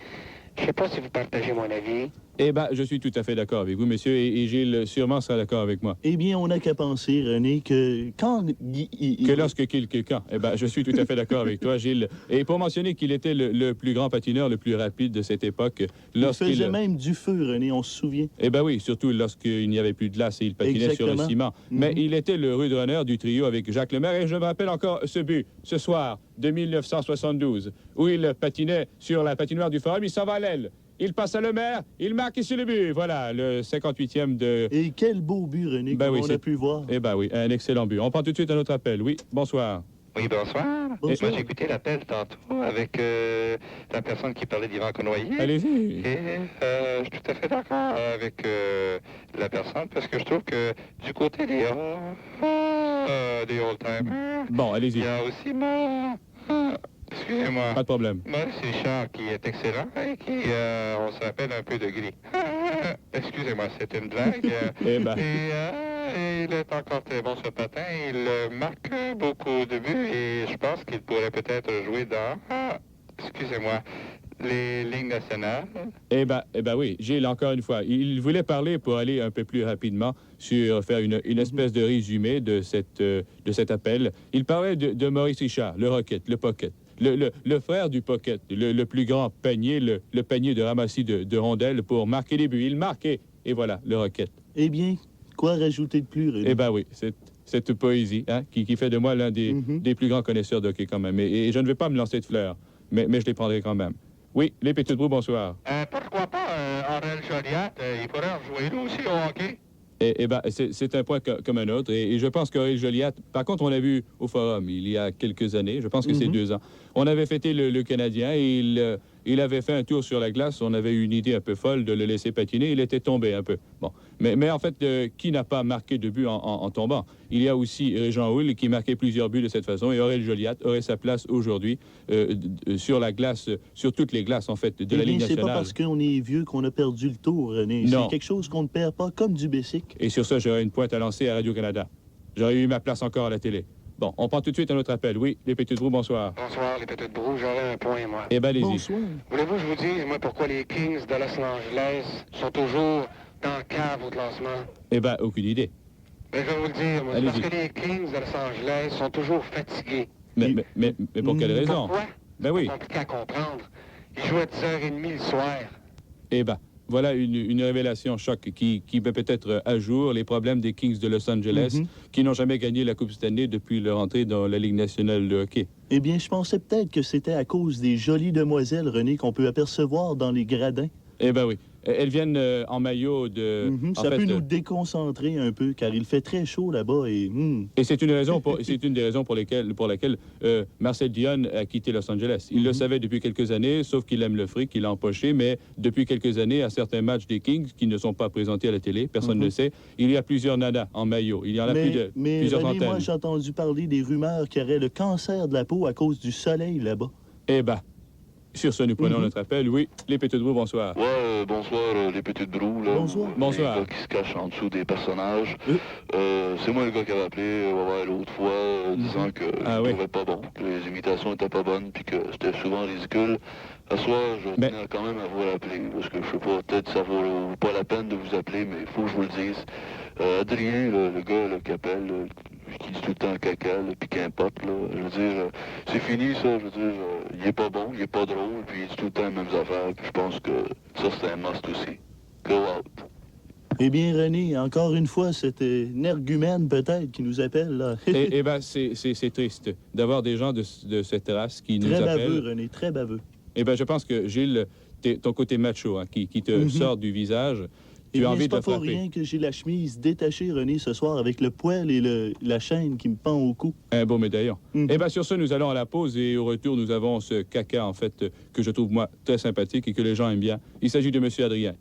Je ne sais pas si vous partagez mon avis. Eh bien, je suis tout à fait d'accord avec vous, messieurs, et Gilles sûrement sera d'accord avec moi. Eh bien, on n'a qu'à penser, René, que quand... Que lorsque quand. Eh bien, je suis tout à fait d'accord avec toi, Gilles. Et pour mentionner qu'il était le plus grand patineur, le plus rapide de cette époque, Il faisait même du feu, René, on se souvient. Eh bien oui, surtout lorsqu'il n'y avait plus de glace et il patinait sur le ciment. Mais il était le rude runner du trio avec Jacques Lemaire, et je me rappelle encore ce but, ce soir de 1972, où il patinait sur la patinoire du Forum, il s'en va à l'aile. Il passe à Lemaire, il marque ici le but. Voilà, le 58e de... Et quel beau but, René, comme on a pu voir. Eh bien oui, un excellent but. On prend tout de suite un autre appel. Oui, bonsoir. Oui, bonsoir. Bonsoir. Moi, j'ai écouté l'appel tantôt avec la personne qui parlait d'Yvan Cournoyer. Allez-y. Et je suis tout à fait d'accord avec la personne parce que je trouve que du côté des old-timers, Bon, allez-y. il y a aussi excusez-moi. Pas de problème. Maurice Richard qui est excellent et qui, on se rappelle un peu de gris. Excusez-moi, c'est une blague. Eh ben. Et il est encore très bon ce patin. Il marque beaucoup de buts et je pense qu'il pourrait peut-être jouer dans, excusez-moi, les ligues nationales. Eh ben oui, Gilles, encore une fois, il voulait parler pour aller un peu plus rapidement sur faire une espèce de résumé de cet appel. Il parlait de Maurice Richard, le Rocket, le Pocket. Le frère du Pocket, le plus grand panier, le panier de ramassis de rondelles pour marquer les buts. Il marquait, et voilà, le Rocket. Eh bien, quoi rajouter de plus, René? Eh bien oui, cette poésie hein, qui fait de moi l'un des plus grands connaisseurs de hockey quand même. Et je ne vais pas me lancer de fleurs. mais je les prendrai quand même. Oui, les Petites Broues, bonsoir. Pourquoi pas Aurel Joliat? Il pourrait rejouer lui aussi au hockey. Eh bien, c'est un point comme un autre. Et je pense qu'Aurel Joliat, par contre, on l'a vu au Forum il y a quelques années, je pense que c'est 2 ans. On avait fêté le Canadien et il avait fait un tour sur la glace. On avait eu une idée un peu folle de le laisser patiner. Il était tombé un peu. Bon. Mais en fait, qui n'a pas marqué de but en tombant? Il y a aussi Régent Houle qui marquait plusieurs buts de cette façon. Et Aurel Joliat aurait sa place aujourd'hui sur la glace, sur toutes les glaces, en fait, de la Ligue nationale. C'est pas parce qu'on est vieux qu'on a perdu le tour, René. Non. C'est quelque chose qu'on ne perd pas, comme du Bessic. Et sur ça, j'aurais une pointe à lancer à Radio-Canada. J'aurais eu ma place encore à la télé. Bon, on prend tout de suite un autre appel. Oui, les Petites Broues, bonsoir. Bonsoir, les Petites Broues. J'aurais un point, moi. Eh bien, allez-y. Bonsoir. Voulez-vous que je vous dise, moi, pourquoi les Kings de Los Angeles sont toujours dans le cave au classement? Eh bien, aucune idée. Ben, je vais vous le dire, moi. Allez-y. Parce que les Kings de Los Angeles sont toujours fatigués. Mais pour quelle raison? Pourquoi? Ben oui. C'est compliqué à comprendre. Ils jouent à 10h30 le soir. Eh bien, voilà une révélation choc qui peut être à jour les problèmes des Kings de Los Angeles qui n'ont jamais gagné la Coupe Stanley depuis leur entrée dans la Ligue nationale de hockey. Eh bien, je pensais peut-être que c'était à cause des jolies demoiselles, René, qu'on peut apercevoir dans les gradins. Eh bien oui. Elles viennent en maillot de... Ça peut nous déconcentrer un peu, car il fait très chaud là-bas et... Et c'est une raison c'est une des raisons pour laquelle Marcel Dionne a quitté Los Angeles. Il le savait depuis quelques années, sauf qu'il aime le fric, il a empoché, mais depuis quelques années, à certains matchs des Kings qui ne sont pas présentés à la télé, personne ne le sait, il y a plusieurs nanas en maillot. Il y en a plusieurs René, centaines. moi, j'ai entendu parler des rumeurs qu'il y aurait le cancer de la peau à cause du soleil là-bas. Eh bien, sur ce, nous prenons notre appel. Oui, les Petites Broues, bonsoir. Ouais, bonsoir, les Petites Broues, là. Bonsoir. Bonsoir. Les gars qui se cachent en dessous des personnages. C'est moi le gars qui avait appelé l'autre fois, disant que je trouvais pas bon, que les imitations étaient pas bonnes, puis que c'était souvent ridicule. À soir, je tenais quand même à vous rappeler, parce que je sais pas, peut-être ça vaut pas la peine de vous appeler, mais il faut que je vous le dise. Adrien, le gars là, qui appelle, qui dit tout le temps caca, là, puis qu'importe, là, je veux dire, c'est fini ça, je veux dire, il est pas bon, il est pas drôle, puis il dit tout le temps les mêmes affaires, puis je pense que ça c'est un must aussi. Go out. Eh bien, René, encore une fois, c'est un énergumène peut-être qui nous appelle, là. Eh bien, c'est triste d'avoir des gens de cette race qui nous appellent. Très baveux, René, très baveux. Eh bien, je pense que, Gilles, ton côté macho, hein, qui te sort du visage, tu as envie de frapper. C'est pas frapper. pour rien que j'ai la chemise détachée, René, ce soir, avec le poil et la chaîne qui me pend au cou. Un beau médaillon. Eh bien, sur ce, nous allons à la pause et au retour, nous avons ce caca, en fait, que je trouve, moi, très sympathique et que les gens aiment bien. Il s'agit de M. Adrien.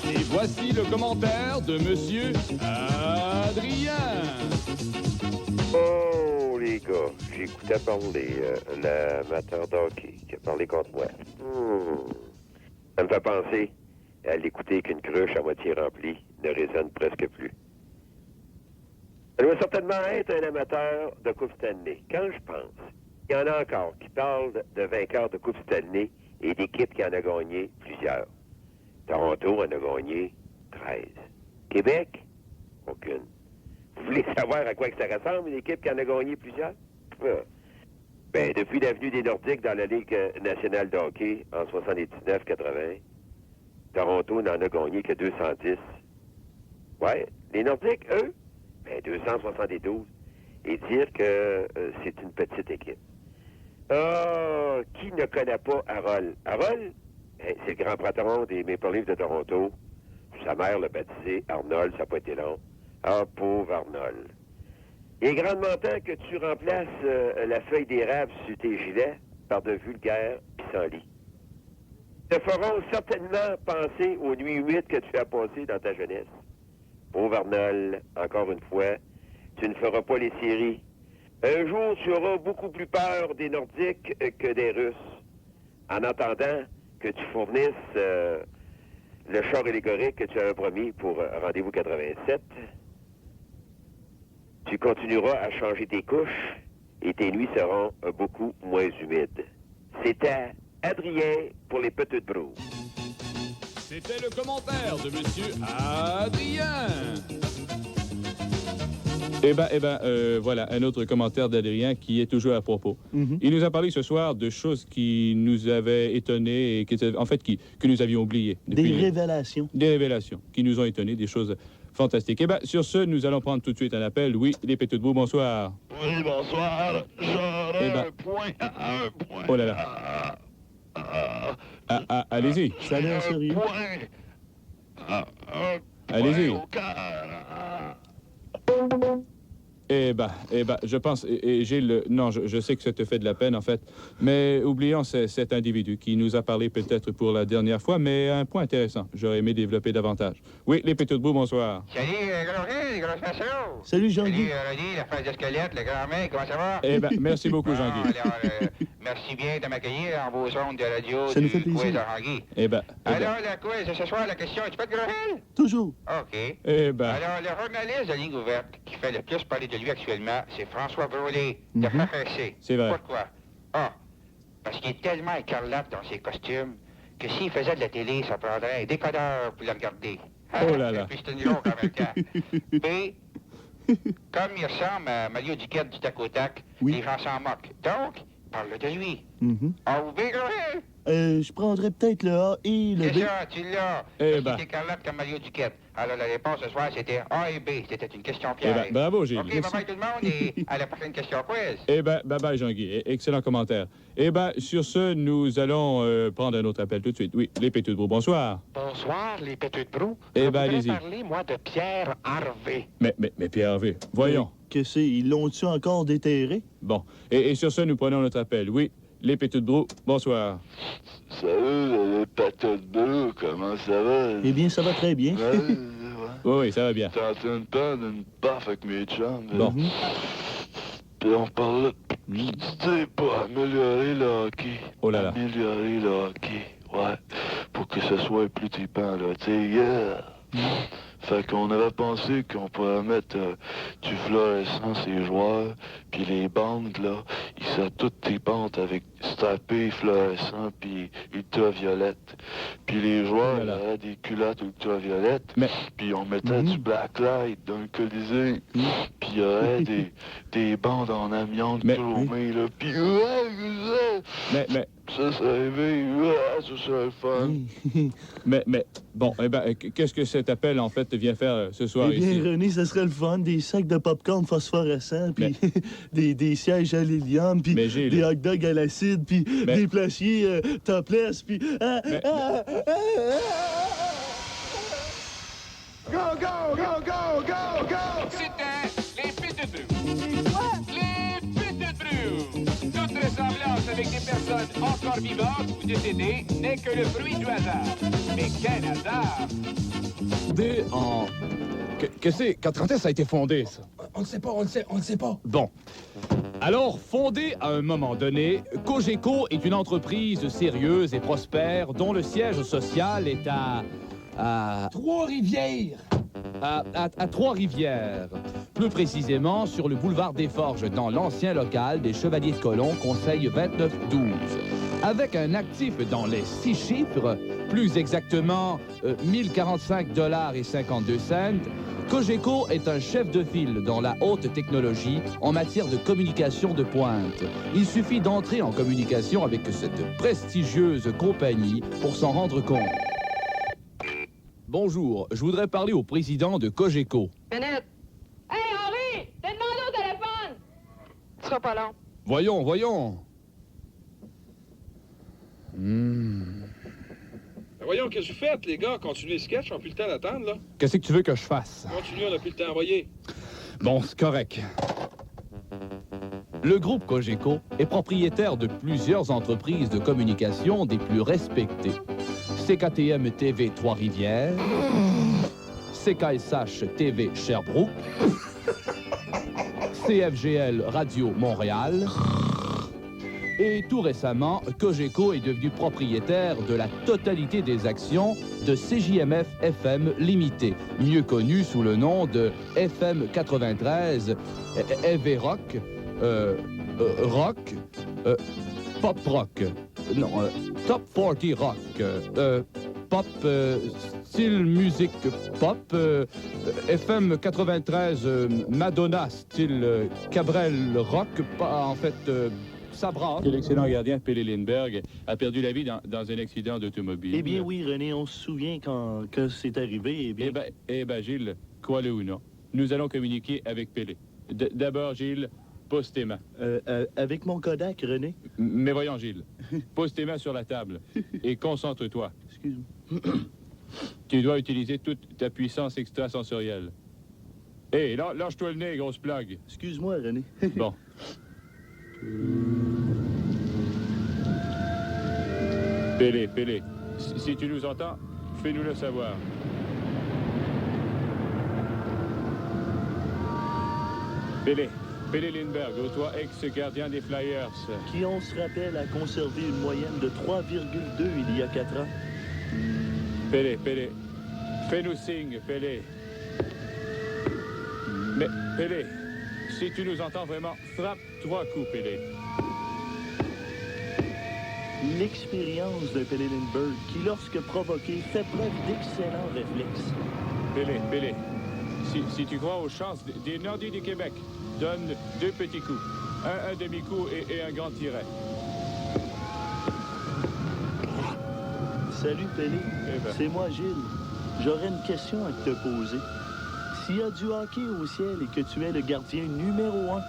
Et voici le commentaire de M. Adrien. Oh, les gars, j'écoutais parler l'amateur d'hockey qui a parlé contre moi. Ça me fait penser à l'écouter qu'une cruche à moitié remplie ne résonne presque plus. Ça doit certainement être un amateur de Coupe Stanley. Quand je pense, il y en a encore qui parlent de vainqueurs de Coupe Stanley et d'équipes qui en ont gagné plusieurs. Toronto en a gagné 13. Québec, aucune. Vous voulez savoir à quoi que ça ressemble, une équipe qui en a gagné plusieurs? Ben, depuis l'avenue des Nordiques dans la Ligue nationale de hockey en 79-80, Toronto n'en a gagné que 210. Ouais, les Nordiques, eux, ben 272. Et dire que c'est une petite équipe. Qui ne connaît pas Harold? Harold, ben, c'est le grand patron des Maple Leafs de Toronto. Sa mère l'a baptisé Arnold, ça n'a pas été long. Ah, pauvre Arnold. Il est grandement temps que tu remplaces la feuille d'érable sur tes gilets par de vulgaires pissenlits. Te feront certainement penser aux nuits humides que tu as passées dans ta jeunesse. Pauvre Arnold, encore une fois, tu ne feras pas les séries. Un jour, tu auras beaucoup plus peur des Nordiques que des Russes. En attendant que tu fournisses le char allégorique que tu avais promis pour Rendez-vous 87, tu continueras à changer tes couches et tes nuits seront beaucoup moins humides. C'était Adrien pour les Petites Broues. C'était le commentaire de M. Adrien. Eh ben, voilà, un autre commentaire d'Adrien qui est toujours à propos. Il nous a parlé ce soir de choses qui nous avaient étonnés et qui, en fait, que nous avions oubliées. Des révélations. Des révélations qui nous ont étonnés, des choses Fantastique. Eh bien, sur ce, nous allons prendre tout de suite un appel. Oui, les Péteux-de-Brou, bonsoir. Oui, bonsoir. J'aurais Eh ben. un point. Oh là là. Allez-y. Ça a l'air sérieux. Allez-y. Eh ben, je pense, et Gilles, non, je sais que ça te fait de la peine, en fait, mais oublions cet individu qui nous a parlé peut-être pour la dernière fois, mais un point intéressant. J'aurais aimé développer davantage. Oui, les Péteux-de-Brou, bonsoir. Salut, gros façon. Salut, Jean-Guy. Salut, Rudy, la face de squelette, le grand mec, comment ça va? Eh ben, merci beaucoup, Jean-Guy. Merci bien de m'accueillir en vos ondes de radio Ça nous fait du plaisir. quiz de Jean-Guy. Eh ben. Alors, le quiz, ce soir, la question, tu pas de Grohel? Toujours. OK. Eh ben. Alors, le journaliste de Ligne ouverte qui fait le plus parler de lui actuellement, c'est François Brolé, de FFC. C'est vrai. Pourquoi? Ah, parce qu'il est tellement écarlate dans ses costumes que s'il faisait de la télé, ça prendrait un décodeur pour le regarder. Oh là là. Puis c'est une longue en même temps. B, comme il ressemble à Mario Duquette du tac au tac, les gens s'en moquent. Donc, parle de lui. A ou B, Grohel? Je prendrais peut-être le A et le B. C'est ça, tu l'as. Eh Parce ben. qu'il est écarlate comme Mario Duquette. Alors, la réponse ce soir, c'était A et B. C'était une question Eh piège. ben, bravo, Gilles. OK, bye-bye tout le monde et à la prochaine question quiz. Eh ben, bye-bye, Jean-Guy. Excellent commentaire. Eh ben, sur ce, nous allons prendre un autre appel tout de suite. Oui, les Péteux-de-Brou, bonsoir. Bonsoir, les Péteux-de-Brou. Eh Je ben, voudrais allez-y. parler, moi, de Pierre Harvey. Mais Pierre Hervé, voyons. Que c'est? Ils l'ont-tu encore déterré? Bon. Et sur ce, nous prenons notre appel. Oui, les Péteux-de-Brou, bonsoir. Salut, les Péteux-de-Brou, comment ça va? Eh bien, ça va très bien. Oui, ça va bien. T'es en train de prendre une baffe avec mes chums. Bon. Puis on parlait, tu sais, pour améliorer le hockey. Oh là là. Améliorer le hockey, ouais. Pour que ce soit plus trippant, là. Tu sais, Fait qu'on avait pensé qu'on pourrait mettre du fluorescent sur les joueurs, puis les bandes, là, ils seraient toutes tripantes avec strappé fluorescent, puis ultraviolettes. Puis les joueurs, ils auraient des culottes ultraviolettes, puis on mettait du blacklight dans le colisée, puis il y aurait des bandes en amiante chromées, là, puis Mais... ça serait ça serait le fun. mais, bon, eh ben, qu'est-ce que cet appel, en fait, vient faire ce soir Eh bien, ici? René, ça serait le fun. Des sacs de popcorn phosphorescents, puis des sièges à l'hélium, puis des hot dogs à l'acide, puis des placiers topless, puis... Go, go, go, go, go, go! C'était les Péteux-de-Brou. Les Péteux-de-Brou. Toute ressemblance avec des personnes encore vivantes ou décédées n'est que le fruit du hasard. Mais quel hasard! Quand est-ce que ça a été fondé, ça? On ne sait pas, on ne sait pas. Bon. Alors, fondée à un moment donné, Cogeco est une entreprise sérieuse et prospère dont le siège social est à Trois-Rivières. À Trois-Rivières. Plus précisément, sur le boulevard des Forges, dans l'ancien local des Chevaliers de Colomb, conseil 2912. Avec un actif dans les 6 chiffres, plus exactement 1045,52 $, Cogeco est un chef de file dans la haute technologie en matière de communication de pointe. Il suffit d'entrer en communication avec cette prestigieuse compagnie pour s'en rendre compte. Bonjour, je voudrais parler au président de Cogeco. Minute. Hey, Henri! T'es demandé au téléphone! Tu seras pas long. Voyons. Ben voyons, qu'est-ce que vous faites, les gars? Continuez le sketch, on n'a plus le temps d'attendre, là. Qu'est-ce que tu veux que je fasse? Continuez, on n'a plus le temps, voyez. Bon, c'est correct. Le groupe Cogeco est propriétaire de plusieurs entreprises de communication des plus respectées. CKTM TV Trois-Rivières, CKSH TV Sherbrooke, CFGL Radio Montréal, et tout récemment, Cogeco est devenu propriétaire de la totalité des actions de CJMF FM Limité, mieux connu sous le nom de FM 93, EV Rock, Rock, Pop Rock, non, Top 40 Rock, Pop, style musique pop, FM 93, Madonna, style Cabrel Rock, en fait... ça brasse. L'excellent gardien Pélé Lindbergh a perdu la vie dans un accident d'automobile. Eh bien, oui, René, on se souvient quand c'est arrivé. Eh ben, Gilles, crois-le ou non, nous allons communiquer avec Pélé. D'abord, Gilles, pose tes mains. Avec mon Kodak, René. Mais voyons, Gilles, pose tes mains sur la table et concentre-toi. Excuse-moi. Tu dois utiliser toute ta puissance extrasensorielle. Hé, lâche-toi le nez, grosse blague. Excuse-moi, René. Bon. Pélé, si tu nous entends, fais-nous le savoir. Pélé Lindbergh, toi, ex-gardien des Flyers. Qui, on se rappelle, a conservé une moyenne de 3,2 il y a 4 ans. Pélé, fais-nous signe, Pélé. Mais, Pélé, si tu nous entends vraiment, frappe 3 coups, Pélé. L'expérience de Pélé Lindbergh, qui, lorsque provoqué, fait preuve d'excellents réflexes. Pélé, si tu crois aux chances des Nordiques du Québec, donne 2 petits coups. Un demi-coup et un grand tiret. Salut, Pélé. C'est moi, Gilles. J'aurais une question à te poser. S'il y a du hockey au ciel et que tu es le gardien numéro 1,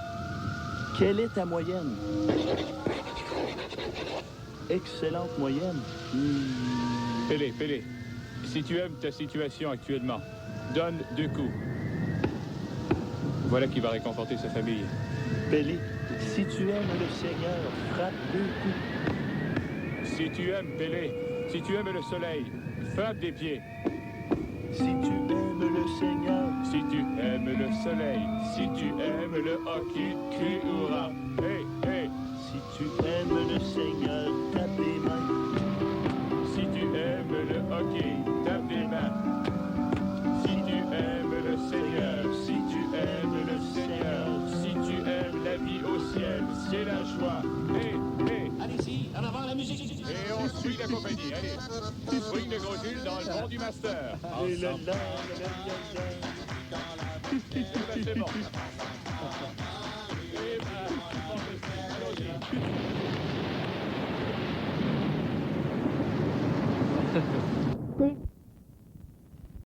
quelle est ta moyenne? Excellente moyenne. Pélé, si tu aimes ta situation actuellement, donne 2 coups. Voilà qui va réconforter sa famille. Pélé, si tu aimes le Seigneur, frappe 2 coups. Si tu aimes, Pélé, si tu aimes le soleil, frappe des pieds. Si tu aimes le Seigneur. Si tu aimes le soleil, si tu aimes le hockey, crie hurrah. Hey. Si tu aimes le Seigneur, tape des mains. Si tu aimes le hockey, tape des mains. Si tu aimes le Seigneur, si tu aimes le Seigneur, si tu aimes la vie au ciel, c'est la joie. Hey. Allez-y, en avant la musique. Et on suit la compagnie, allez. Swing de gros Gilles dans le pont du master. Et là. C'est bon. Oui.